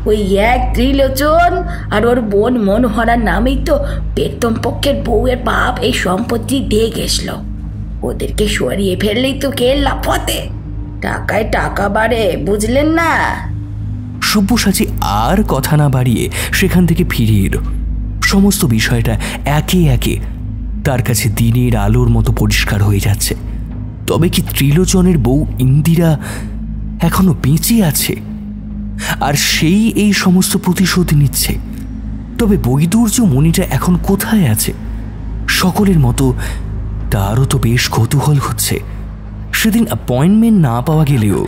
ওই এক ত্রিলোচন আর ওর বোন মনোহরার নামেই তো বেতন পক্ষের বউয়ের বাপ এই সম্পত্তি দিয়ে গেছিল। ওদেরকে সরিয়ে ফেললেই তো কেল্লা ফতে, টাকায় টাকা বাড়ে, বুঝলেন না? সব্যসাচী আর কথা না বাড়িয়ে সেখান থেকে ফিরে এলো। সমস্ত বিষয়টা একে একে তার কাছে দিনের আলোর মতো পরিষ্কার হয়ে যাচ্ছে। তবে কি ত্রিলোচনের বউ ইন্দিরা এখনো বেঁচে আছে, আর সেই এই সমস্ত প্রতিশোধ নিচ্ছে? তবে বৈদুর্য মণিটা এখন কোথায় আছে? সকলের মতো তারও তো বেশ কৌতূহল হচ্ছে। সেদিন অ্যাপয়েন্টমেন্ট না পাওয়া গেলেও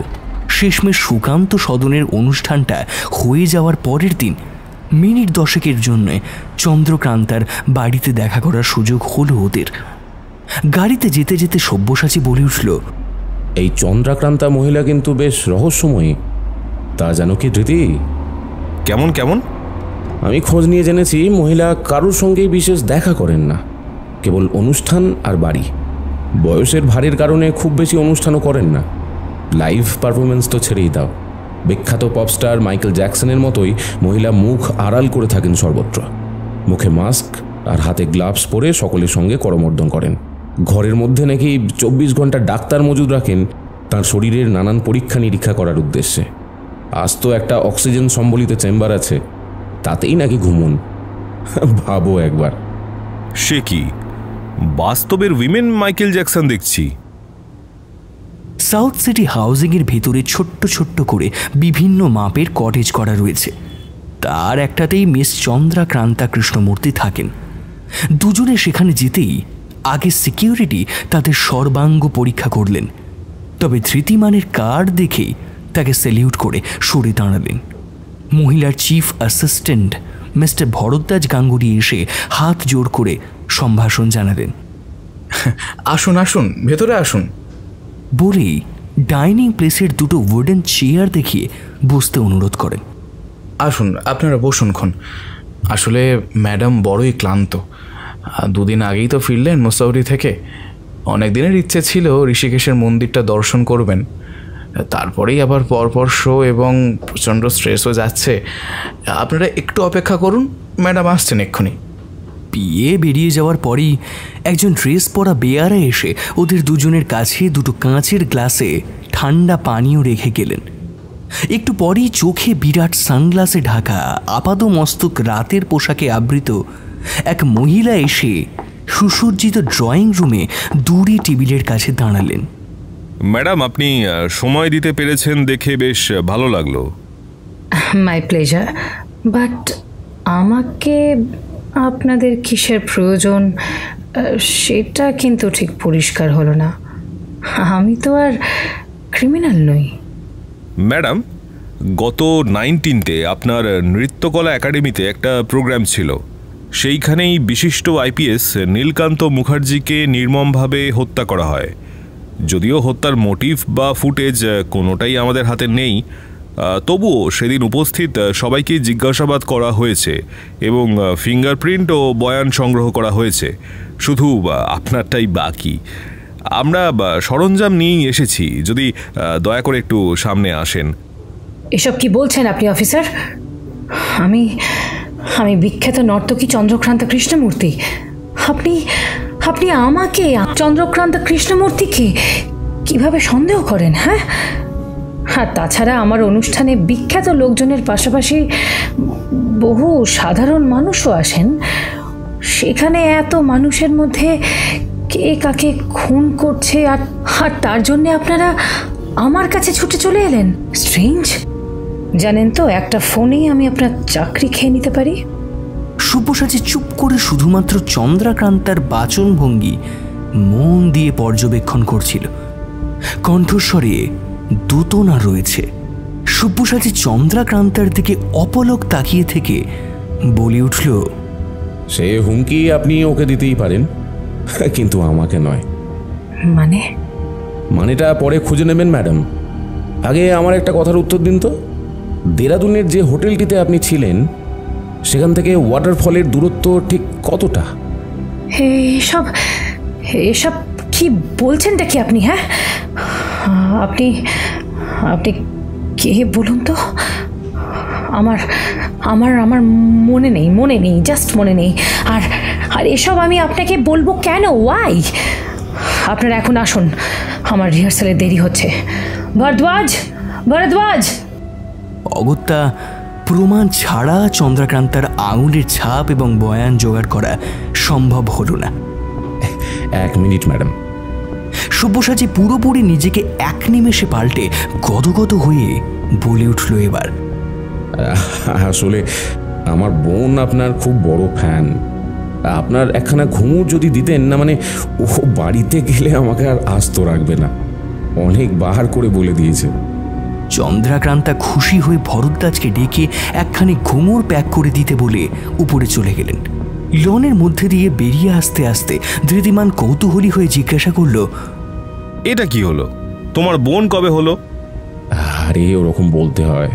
শেষমেশ সুকান্ত সদনের অনুষ্ঠানটা হয়ে যাওয়ার পরের দিন মিনিট 10 জন্য চন্দ্রকান্তার বাড়িতে দেখা করার সুযোগ হলো ওদের। গাড়িতে যেতে যেতে সব্যসাচী বলে উঠল, এই চন্দ্রাক্রান্তা মহিলা কিন্তু বেশ রহস্যময়ী। তা জানো কি ধৃতি? কেমন কেমন? আমি খোঁজ নিয়ে জেনেছি মহিলা কারোর সঙ্গেই বিশেষ দেখা করেন না, কেবল অনুষ্ঠান আর বাড়ি। বয়সের ভারের কারণে খুব বেশি অনুষ্ঠানও করেন না। লাইভ পারফরমেন্স তো ছেড়েই দাও। বিখ্যাত পপস্টার মাইকেল জ্যাকসনের মতোই মহিলা মুখ আড়াল করে থাকেন সর্বত্র। মুখে মাস্ক আর হাতে গ্লাভস পরে সকলের সঙ্গে করমর্দন করেন। ঘরের মধ্যে নাকি 24 ঘন্টা ডাক্তার মজুদ রাখেন তার শরীরের নানান পরীক্ষা নিরীক্ষা করার উদ্দেশ্যে। আজ তো একটা অক্সিজেন সম্বলিত চেম্বার আছে, তাতেই নাকি ঘুমুন। ভাবো একবার। সে কি বাস্তবের উইমেন মাইকেল জ্যাকসন দেখছি। সাউথ সিটি হাউজিংয়ের ভেতরে ছোট্ট ছোট্ট করে বিভিন্ন মাপের কটেজ করা রয়েছে। তার একটাতেই মিস চন্দ্রাক্রান্তা কৃষ্ণমূর্তি থাকেন। দুজনে সেখানে যেতেই আগে সিকিউরিটি তাদের সর্বাঙ্গ পরীক্ষা করলেন। তবে ধৃতিমানের কার্ড দেখেই তাকে স্যালিউট করে সরে দাঁড়ালেন। মহিলার chief assistant mister Bharadwaj Ganguly এসে হাত জোড় করে সম্ভাষণ জানালেন। আসুন আসুন, ভেতরে আসুন বলেই ডাইনিং প্লেসের দুটো উডেন চেয়ার দেখিয়ে বসতে অনুরোধ করেন। আসুন, আপনারা বসুনক্ষণ। আসলে ম্যাডাম বড়ই ক্লান্ত। 2 দিন আগেই তো ফিরলেন মুসাউরি থেকে। অনেক দিনের ইচ্ছে ছিল ঋষিকেশের মন্দিরটা দর্শন করবেন, তারপরেই আবার পরপর শো এবং প্রচণ্ড স্ট্রেসও যাচ্ছে। আপনারা একটু অপেক্ষা করুন, ম্যাডাম আসছেন এক্ষুনি। বিয়ে বেরিয়ে যাওয়ার পরই একজন ড্রেস পরা বেয়ারা এসে ওদের দুজনের কাছে দুটো কাঁচের গ্লাসে ঠান্ডা পানীয় রেখে গেলেন। একটু পরেই চোখে বিরাট সানগ্লাসে ঢাকা আপাদমস্তক রাতের পোশাকে আবৃত এক মহিলা এসে সুসজ্জিত ড্রয়িং রুমে দূরে টেবিলের কাছে দাঁড়ালেন। ম্যাডাম, আপনি সময় দিতে পেরেছেন দেখে বেশ ভালো লাগলো। মাই প্লেজার, বাট আমাকে আপনাদের কিসের প্রয়োজন সেটা কিন্তু ঠিক পরিষ্কার হলো না। আমি তো আর ক্রিমিনাল নই। ম্যাডাম, গত 19-তে আপনার নৃত্যকলা একাডেমিতে একটা প্রোগ্রাম ছিল। সেইখানেই বিশিষ্ট আইপিএস নীলকান্ত মুখার্জিকে নির্মমভাবে হত্যা করা হয়। যদিও হত্যার মোটিভ বা ফুটেজ কোনোটাই আমাদের হাতে নেই, তবুও সেদিন উপস্থিত সবাইকে জিজ্ঞাসাবাদ করা হয়েছে এবং ফিঙ্গারপ্রিন্ট ও বয়ান সংগ্রহ করা হয়েছে। শুধু আপনারটাই বাকি। আমরা সরঞ্জাম নিয়েই এসেছি, যদি দয়া করে একটু সামনে আসেন। এসব কি বলছেন আপনি অফিসার? আমি বিখ্যাত নর্তকী চন্দ্রকান্তা কৃষ্ণমূর্তি। আপনি আমাকে, চন্দ্রকান্তা কৃষ্ণমূর্তিকে কিভাবে সন্দেহ করেন? হ্যাঁ, আর তাছাড়া আমার অনুষ্ঠানে বিখ্যাত লোকজনের পাশাপাশি বহু সাধারণ মানুষও আসেন। সেখানে এত মানুষের মধ্যে কে কাকে খুন করছে আর তার জন্যে আপনারা আমার কাছে ছুটে চলে এলেন? স্ট্রেঞ্জ। জানেন তো, একটা ফোনেই আমি আপনার চাকরি খেয়ে নিতে পারি। সব্যসাচী চুপ করে শুধুমাত্র চন্দ্রাকান্তার বাচনভঙ্গি মন দিয়ে পর্যবেক্ষণ করছিল। কণ্ঠস্বরে দূতনা রয়েছে। সব্যসাচী চন্দ্রাকান্তার দিকে অপলক তাকিয়ে থেকে বলে উঠল, সে হুমকি আপনি ওকে দিতেই পারেন, কিন্তু আমাকে নয়। মানেটা পরে খুঁজে নেবেন ম্যাডাম। আগে আমার একটা কথার উত্তর দিন তো। দেরাদুনের যে হোটেলটিতে আপনি ছিলেন সেখান থেকে ওয়াটারফলের দূরত্ব ঠিক কতটা? এসব কি বলছেনটা কি আপনি? হ্যাঁ, আপনি কে বলুন তো? আমার মনে নেই, জাস্ট মনে নেই। আর এসব আমি আপনাকে বলবো কেন? ওয়াই? আপনারা এখন আসুন, আমার রিহার্সালে দেরি হচ্ছে। ভরদ্বাজ, ভরদ্বাজ। অগত্যা প্রমাণ ছাড়া চন্দ্রকান্তার আঙুলের ছাপ এবং বয়ান জোগাড় করা সম্ভব হলো না। 1 মিনিট ম্যাডাম। সব্যসাচী পুরোপুরি নিজেকে এক নিমেষে পাল্টে গদগদ হয়ে বলে উঠল এবার, আসলে আমার বোন আপনার খুব বড় ফ্যান। আপনার একখানা ঘুঙুর যদি দিতেন না, মানে ও বাড়িতে গেলে আমাকে আর আস্ত রাখবে না, অনেকবার করে বলে দিয়েছে। চন্দ্রাক্রান্তা খুশি হয়ে ভরদ্বাজকে ডেকে একখানি ঘুঙুর প্যাক করে দিতে বলে উপরে চলে গেলেন। লনের মধ্যে দিয়ে বেরিয়ে আসতে আসতে ধৃতিমান কৌতূহলী হয়ে জিজ্ঞাসা করল, এটা কি হলো? তোমার বোন কবে হলো? আরে ওরকম বলতে হয়।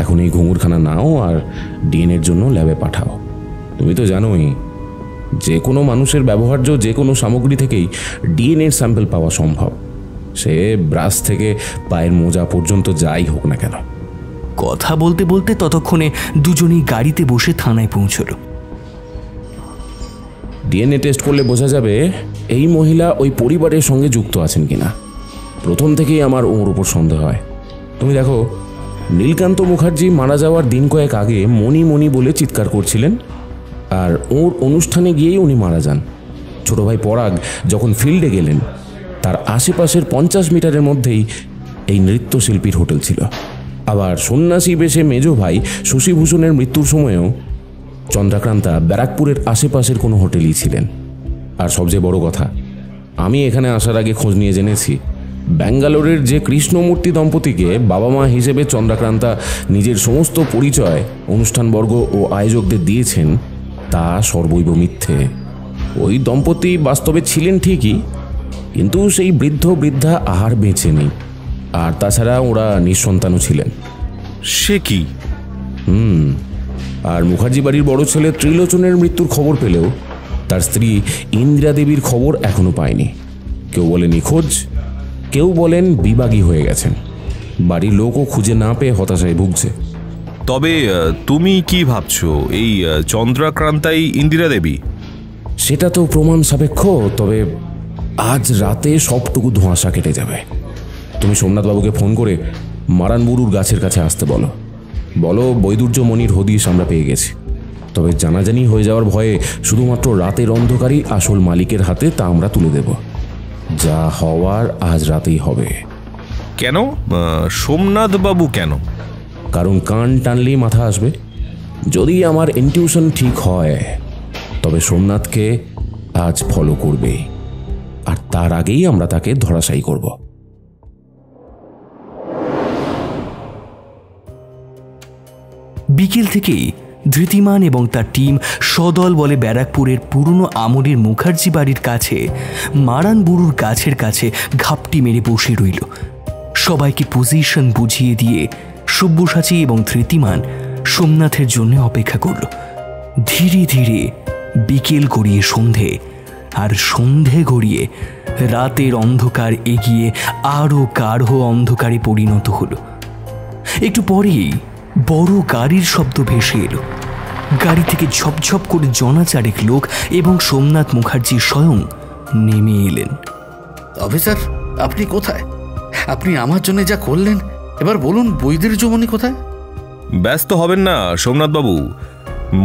এখন এই ঘুঙুরখানা নাও আর ডিএনএর জন্য ল্যাবে পাঠাও। তুমি তো জানোই যে কোনো মানুষের ব্যবহার্য যে কোনো সামগ্রী থেকেই ডিএনএর স্যাম্পল পাওয়া সম্ভব, সে ব্রাশ থেকে পায়ের মোজা পর্যন্ত যাই হোক না কেন। কথা বলতে বলতে ততক্ষণে দুজনেই গাড়িতে বসে থানায় পৌঁছল। ডিএনএ টেস্ট করলে বোঝা যাবে এই মহিলা ওই পরিবারের সঙ্গে যুক্ত আছেন কিনা। প্রথম থেকেই আমার ওর উপর সন্দেহ হয়। তুমি দেখো, নীলকান্ত মুখার্জি মারা যাওয়ার দিন কয়েক আগে মণি মণি বলে চিৎকার করছিলেন, আর ওর অনুষ্ঠানে গিয়েই উনি মারা যান। ছোট ভাই পরাগ যখন ফিল্ডে গেলেন, তার আশেপাশের 50 মিটারের মধ্যেই এই নৃত্যশিল্পীর হোটেল ছিল। আবার সন্ন্যাসী বেশে মেজ ভাই শশীভূষণের মৃত্যুর সময়ও চন্দ্রাক্রান্তা ব্যারাকপুরের আশেপাশের কোনো হোটেলই ছিলেন। আর সবচেয়ে বড় কথা, আমি এখানে আসার আগে খোঁজ নিয়ে জেনেছি ব্যাঙ্গালোরের যে কৃষ্ণমূর্তি দম্পতিকে বাবা মা হিসেবে চন্দ্রাক্রান্তা নিজের সমস্ত পরিচয় অনুষ্ঠানবর্গ ও আয়োজকদের দিয়েছেন, তা সর্বৈব মিথ্যে। ওই দম্পতি বাস্তবে ছিলেন ঠিকই, কিন্তু সেই বৃদ্ধ বৃদ্ধা আর বেঁচে নেই। আর তাছাড়া ওরা নিঃসন্তানও ছিলেন। সে কি? আর মুখার্জি বাড়ির বড় ছেলে ত্রিলোচনের মৃত্যুর খবর পেলেও তার স্ত্রী ইন্দিরা দেবীর খবর এখনো পায়নি। কেউ বলে নিখোঁজ, কেউ বলেন বিবাগী হয়ে গেছেন। বাড়ির লোকও খুঁজে না পেয়ে হতাশায় ভুগছে। তবে তুমি কি ভাবছো, এই চন্দ্রাক্রান্তাই ইন্দিরা দেবী? সেটা তো প্রমাণ সাপেক্ষ, তবে আজ রাতে সবটুকু ধোঁয়াশা কেটে যাবে। তুমি সোমনাথবাবুকে ফোন করে মারানবুরুর গাছের কাছে আসতে বলো। বলো বৈদুর্যমণির হদিশ আমরা পেয়ে গেছি, তবে জানাজানি হয়ে যাওয়ার ভয়ে শুধুমাত্র রাতের অন্ধকারই আসল মালিকের হাতে তা আমরা তুলে দেব। যা হওয়ার আজ রাতেই হবে। কেন সোমনাথবাবু কেন? কারণ কান টানলেই মাথা আসবে। যদি আমার ইনটিউশন ঠিক হয়, তবে সোমনাথকে আজ ফলো করবে, আর তার আগেই আমরা তাকে ধরাশায়ী করব। বিকেল থেকেই ধৃতিমান এবং তার টিম সদল বলে ব্যারাকপুরের পুরনো আমলের মুখার্জি বাড়ির কাছে মারানবুরুর গাছের কাছে ঘাপটি মেরে বসে রইল। সবাইকে পজিশন বুঝিয়ে দিয়ে সব্যসাচী এবং ধৃতিমান সোমনাথের জন্য অপেক্ষা করল। ধীরে ধীরে বিকেল গড়িয়ে সন্ধে, আর সন্ধে গড়িয়ে রাতের অন্ধকার এগিয়ে আরও গাঢ় অন্ধকারে পরিণত হল। একটু পরেই বড় গাড়ির শব্দ ভেসে এলো। গাড়ি থেকে ঝপঝপ করে জনাচারেক লোক এবং সোমনাথ মুখার্জি স্বয়ং নেমে এলেন। অফিসার, আপনি কোথায়? আপনি আমার জন্য যা করলেন, এবার বলুন বৈদুর্যমণি কোথায়? ব্যস্ত হবেন না সোমনাথবাবু,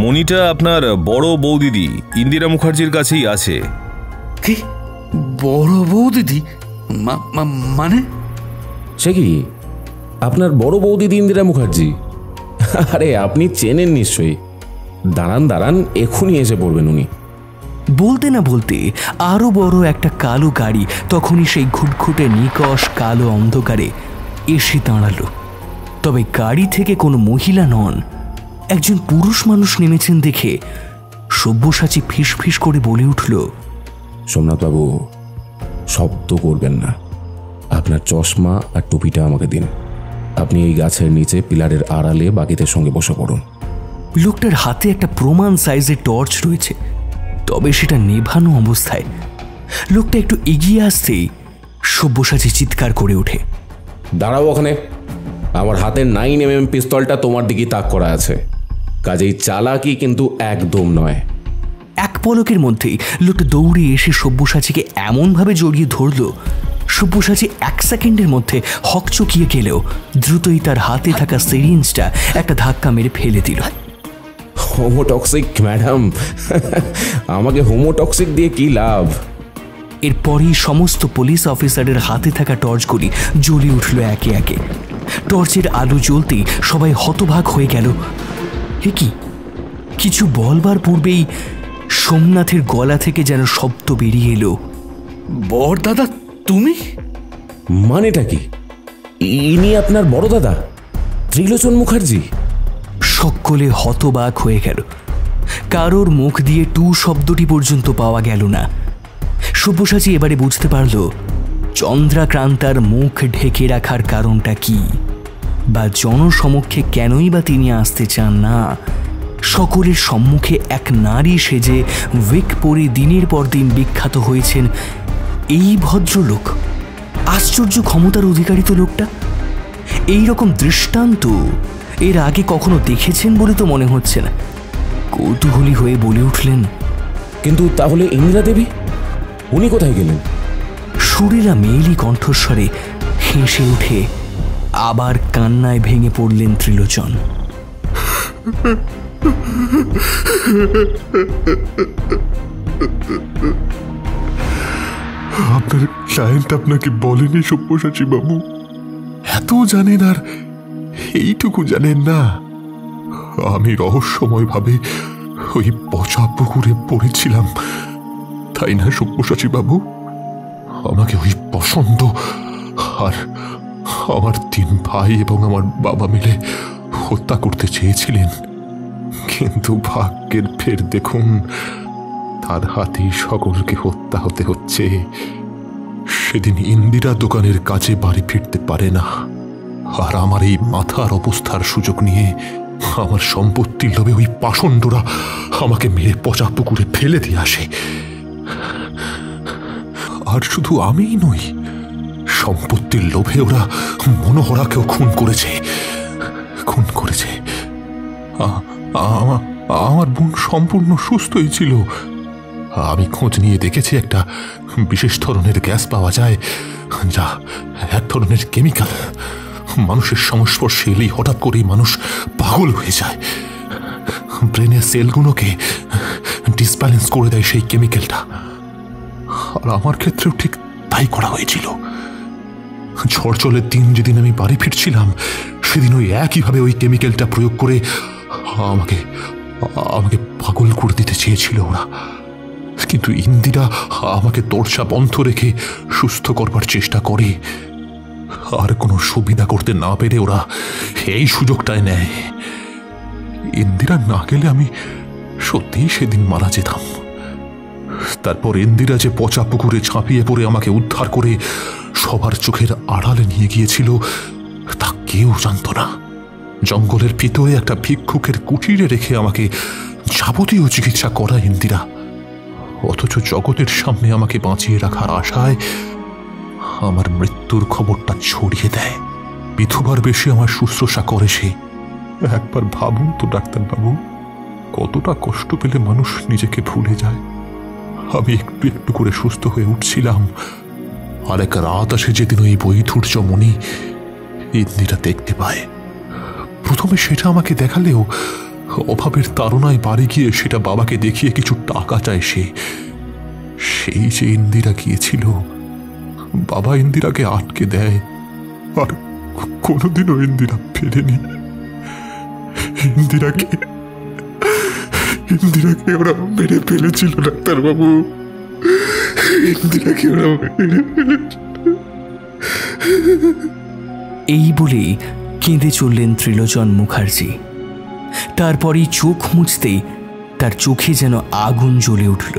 মণিটা আপনার বড় বৌদিদি ইন্দিরা মুখার্জির কাছেই আছে। কি বড় বৌদিদি? মানে? সে কি, আপনার বড় বৌদিদি ইন্দিরা মুখার্জি? আরে আপনি চেনেন নিশ্চয়ই। দাঁড়ান দাঁড়ান, এক্ষুনি এসে পড়বেন উনি। বলতে না বলতে আরো বড় একটা কালো গাড়ি তখনই সেই ঘুটঘুটে নিকশ কালো অন্ধকারে এসে দাঁড়ালো। তবে গাড়ি থেকে কোনো মহিলা নন, একজন পুরুষ মানুষ নেমেছেন দেখে সব্যসাচী ফিসফিস করে বলে উঠল, সোমনাথবাবু, শব্দ করবেন না। আপনার চশমা আর টুপিটা আমাকে দিন। আপনি এই গাছের নিচে পিলারের আড়ালে বাকিদের সঙ্গে বসে পড়ুন। লোকটার হাতে একটা প্রমাণ সাইজের টর্চ রয়েছে, তবে সেটা নেভানো অবস্থায়। লোকটা একটু এগিয়ে আসতেই সব্যসাচী চিৎকার করে ওঠে, দাঁড়াও ওখানে। আমার হাতের 9mm পিস্তলটা তোমার দিকে তাক করা আছে, কাজেই চালাকি কিন্তু একদম নয়। এক পলকের মধ্যেই লোকটা দৌড়ে এসে সব্যসাচীকে এমনভাবে জড়িয়ে ধরল, সব্যসাচী 1 সেকেন্ডের মধ্যে হকচকিয়ে গেলেও দ্রুতই তার হাতে থাকা সিরিঞ্জটা একটা ধাক্কা মেরে ফেলে দিল। হোমোটক্সিক ম্যাডাম, আমাকে হোমোটক্সিক দিয়ে কি লাভ? এরপরই সমস্ত পুলিশ অফিসারের হাতে থাকা টর্চগুলি জ্বলে উঠল একে একে। টর্চের আলো জ্বলতেই সবাই হতবাক হয়ে গেল। এ কি? কিছু বলবার পূর্বেই সোমনাথের গলা থেকে যেন শব্দ বেরিয়ে এলো, বড় দাদা তুমি? মানেটা কি? ইনি আপনার বড় দাদা ত্রিলোচন মুখার্জি? সকলে হতবাক হয়ে গেল। কারোর মুখ দিয়ে টু শব্দটি পর্যন্ত পাওয়া গেল না। সব্যসাচী এবারে বুঝতে পারল চন্দ্রাক্রান্তার মুখ ঢেকে রাখার কারণটা কি, বা জনসমক্ষে কেনই বা তিনি আসতে চান না। সকলের সম্মুখে এক নারী সেজে উইক পরে দিনের পর দিন বিখ্যাত হয়েছেন এই ভদ্রলোক। আশ্চর্য ক্ষমতার অধিকারী তো লোকটা। এই রকম দৃষ্টান্ত এর আগে কখনো দেখেছেন বলে তো মনে হচ্ছে না। কৌতূহলী হয়ে বলে উঠলেন, কিন্তু তাহলে ইন্দিরা দেবী উনি কোথায় গেলেন? সুরেলা মেয়েলি কণ্ঠস্বরে হেসে উঠে আবার কান্নায় ভেঙে পড়লেন ত্রিলোচন। আপনার ক্লায়েন্ট আপনাকে বলেনি সব্যসাচী বাবু? এত জানেন আর এইটুকু জানেন না? আমি রহস্যময়ভাবে ওই পচা পুকুরে পড়েছিলাম, তাই না সব্যসাচী বাবু? আমাকে ওই পছন্দ আর আমার 3 ভাই এবং আমার বাবা মিলে হত্যা করতে চেয়েছিলেন, কিন্তু ভাগ্যের ফের দেখুন তার হাতেই সকলকে হত্যা হতে হচ্ছে। সেদিন ইন্দিরা দোকানের কাজে বাড়ি ফিরতে পারে না, আর আমার এই মাথার অবস্থার সুযোগ নিয়ে আমার সম্পত্তির লোভে ওই পাষণ্ডরা আমাকে মেরে পচা পুকুরে ফেলে দিয়ে আসে। আর শুধু আমিই নই, সম্পত্তির লোভে ওরা মনোহরাকেও খুন করেছে। আমার বোন সম্পূর্ণ সুস্থই ছিল। আমি খোঁজ নিয়ে দেখেছি একটা বিশেষ ধরনের গ্যাস পাওয়া যায়, যা এক ধরনের কেমিক্যাল। মানুষের সংস্পর্শে এলেই হঠাৎ করেই মানুষ পাগল হয়ে যায়। ব্রেনের সেলগুলোকে ডিসব্যালেন্স করে দেয় সেই কেমিক্যালটা। আর আমার ক্ষেত্রেও ঠিক তাই করা হয়েছিল। ঝড়জলের দিন যেদিন আমি বাড়ি ফিরছিলাম, সেদিন ওই একইভাবে ওই কেমিক্যালটা প্রয়োগ করে আমাকে পাগল করে দিতে চেয়েছিল ওরা। কিন্তু ইন্দিরা আমাকে দরজা বন্ধ রেখে সুস্থ করবার চেষ্টা করে, আর কোনো সুবিধা করতে না পেরে ওরা এই সুযোগটায় নেয়। ইন্দিরা না গেলে আমি সত্যিই সেদিন মারা যেতাম। তারপর ইন্দিরা যে পচা পুকুরে ঝাঁপিয়ে পড়ে আমাকে উদ্ধার করে সবার চোখের আড়ালে নিয়ে গিয়েছিল তা কেউ জানত না। জঙ্গলের ভিতরে একটা ভিক্ষুকের কুটিরে রেখে আমাকে যাবতীয় চিকিৎসা করা ইন্দিরা, অথচ জগতের সামনে আমাকে বাঁচিয়ে রাখার আশায় আমার মৃত্যুর খবরটা ছড়িয়ে দেয়। বিধবার বেশি আমার শুশ্রূষা করে সে। একবার ভাবুন তো ডাক্তারবাবু, কতটা কষ্ট পেলে মানুষ নিজেকে ভুলে যায়। আমি একটু একটু করে সুস্থ হয়ে উঠছিলাম, আর এক রাত আসে যেদিন ওই বৈধূর্যমণি ইন্দিরা দেখতে পায়। প্রথমে সেটা আমাকে দেখালেও অভাবের তাড়নায় বাড়ি গিয়ে সেটা বাবাকে দেখিয়ে কিছু টাকা চায় সে। সেই যে ইন্দিরা গিয়েছিল, বাবা ইন্দিরাকে আটকে দেয়, আর কোনোদিনও ইন্দিরা ফেরেনি। ইন্দিরাকে ওরা মেরে ফেলেছিল ডাক্তারবাবু, ইন্দিরাকে ওরা মেরে ফেলেছিল। এই বলেই কেঁদে চললেন ত্রিলোচন মুখার্জি। তারপরই চোখ মুছতেই তার চোখে যেন আগুন জ্বলে উঠল।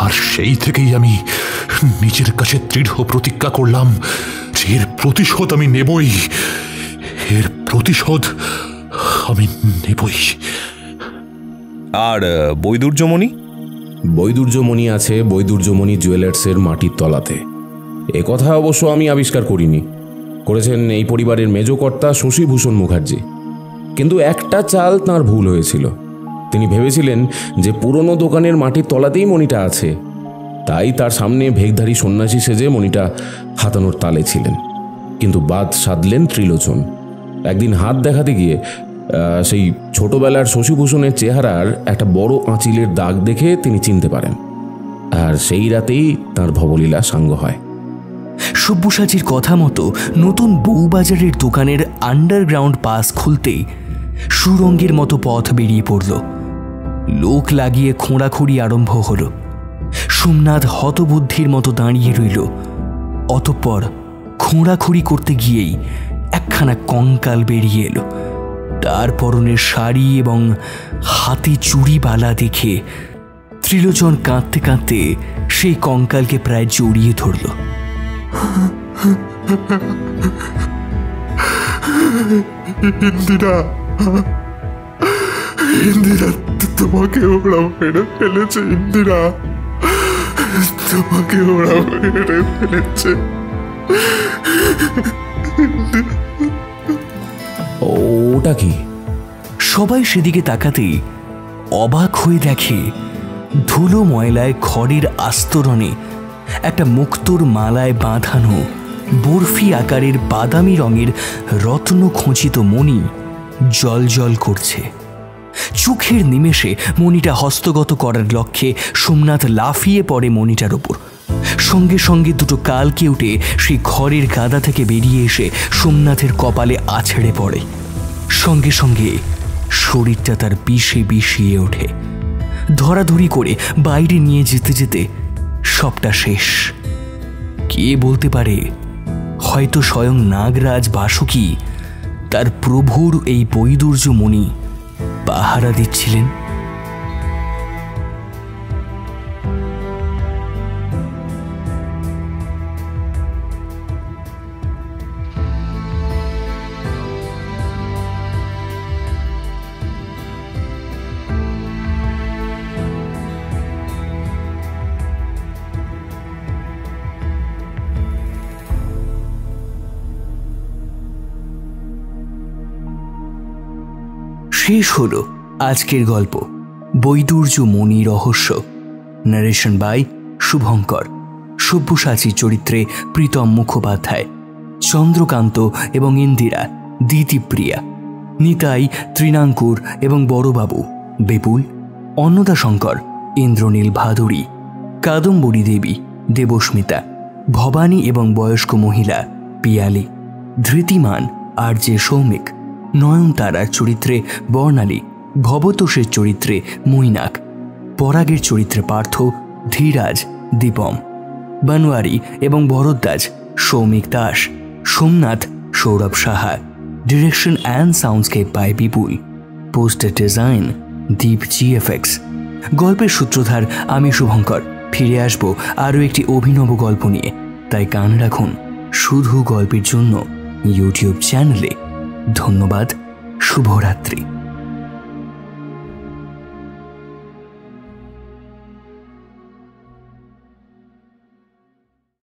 আর সেই থেকেই আমি নিজের কাছে দৃঢ় প্রতিজ্ঞা করলাম যে এর প্রতিশোধ আমি নেবই, এর প্রতিশোধ আমি নেবই। আর বৈদুর্যমণি? বৈদুর্যমণি আছে বৈদুর্যমণি জুয়েলার্সের মাটির তলাতে। এ কথা অবশ্য আমি আবিষ্কার করিনি, করেছেন এই পরিবারের মেজকর্তা শশীভূষণ মুখার্জি। কিন্তু একটা চাল তাঁর ভুল হয়েছিল। তিনি ভেবেছিলেন যে পুরনো দোকানের মাটির তলাতেই মণিটা আছে, তাই তার সামনে ভেকধারী সন্ন্যাসী সেজে মণিটা হাতানোর তালে ছিলেন। কিন্তু বাদ সাধলেন ত্রিলোচন। একদিন হাত দেখাতে গিয়ে সেই ছোটবেলার শশীভূষণের চেহারার একটা বড় আঁচিলের দাগ দেখে তিনি চিনতে পারেন, আর সেই রাতেই তার ভবলীলা সাঙ্গ হয়। সব্যসাচীর কথা মতো নতুন বউবাজারের দোকানের আন্ডারগ্রাউন্ড পাস খুলতেই সুরঙ্গের মতো পথ বেরিয়ে পড়ল। লোক লাগিয়ে খোঁড়াখুঁড়ি আরম্ভ হল। সোমনাথ হতবুদ্ধির মতো দাঁড়িয়ে রইল। অতঃপর খোঁড়াখুঁড়ি করতে গিয়েই একখানা কঙ্কাল বেরিয়ে এলো। তার পরনের শাড়ি এবং হাতে চুড়িবালা দেখে ত্রিলোচন কাঁদতে কাঁদতে সেই কঙ্কালকে প্রায় জড়িয়ে ধরল। ইন্দিরা, ইন্দিরা, তোমাকে ওরা মেরে ফেলেছে। ইন্দিরা, তোমাকে ওরা মেরে ফেলেছে। ওটা কি? সবাই সেদিকে তাকাতেই অবাক হয়ে দেখে ধুলো ময়লায় খড়ের আস্তরণে একটা মুক্তোর মালায় বাঁধানো বরফি আকারের বাদামি রঙের রত্ন খচিত মণি জল জল করছে। চোখের নিমেষে মণিটা হস্তগত করার লক্ষ্যে সোমনাথ লাফিয়ে পড়ে মণিটার ওপর। সঙ্গে সঙ্গে দুটো কালকে উঠে সেই খড়ের গাদা থেকে বেরিয়ে এসে সোমনাথের কপালে আছড়ে পড়ে। সঙ্গে সঙ্গে শরীরটা তার বিষে বিষিয়ে ওঠে। ধরাধরি করে বাইরে নিয়ে যেতে যেতে সবটা শেষ। কে বলতে পারে, হয়তো স্বয়ং নাগরাজ বাসুকী তার প্রভুর এই বৈদুর্য মণি পাহারা দিচ্ছিলেন। শেষ হলো আজকের গল্প বৈদুর্য মণি রহস্য। Narration by Shubhankar. সব্যসাচী চরিত্রে প্রীতম মুখোপাধ্যায়, চন্দ্রকান্ত এবং ইন্দিরা দিতিপ্রিয়া, নিতাই তৃণাঙ্কুর এবং বড়বাবু বেপুল, অন্নদাশঙ্কর ইন্দ্রনীল ভাদুরী, কাদম্বরী দেবী দেবস্মিতা, ভবানী এবং বয়স্ক মহিলা পিয়ালি, ধৃতিমান আর জে সৌমিক, নয়নতারার চরিত্রে বর্ণালী, ভবতোষের চরিত্রে মৈনাক, পরাগের চরিত্রে পার্থ, ধীরাজ দীপম, বনওয়ারি এবং Bharadwaj Soumik Das, Somnath Saurav Saha, direction and soundscape by Bipul, poster design Deep GFX. গল্পের সূত্রধার আমি শুভঙ্কর। ফিরে আসব আরও একটি অভিনব গল্প নিয়ে, তাই কান রাখুন শুধু গল্পের জন্য ইউটিউব চ্যানেলে। ধন্যবাদ। শুভরাত্রি।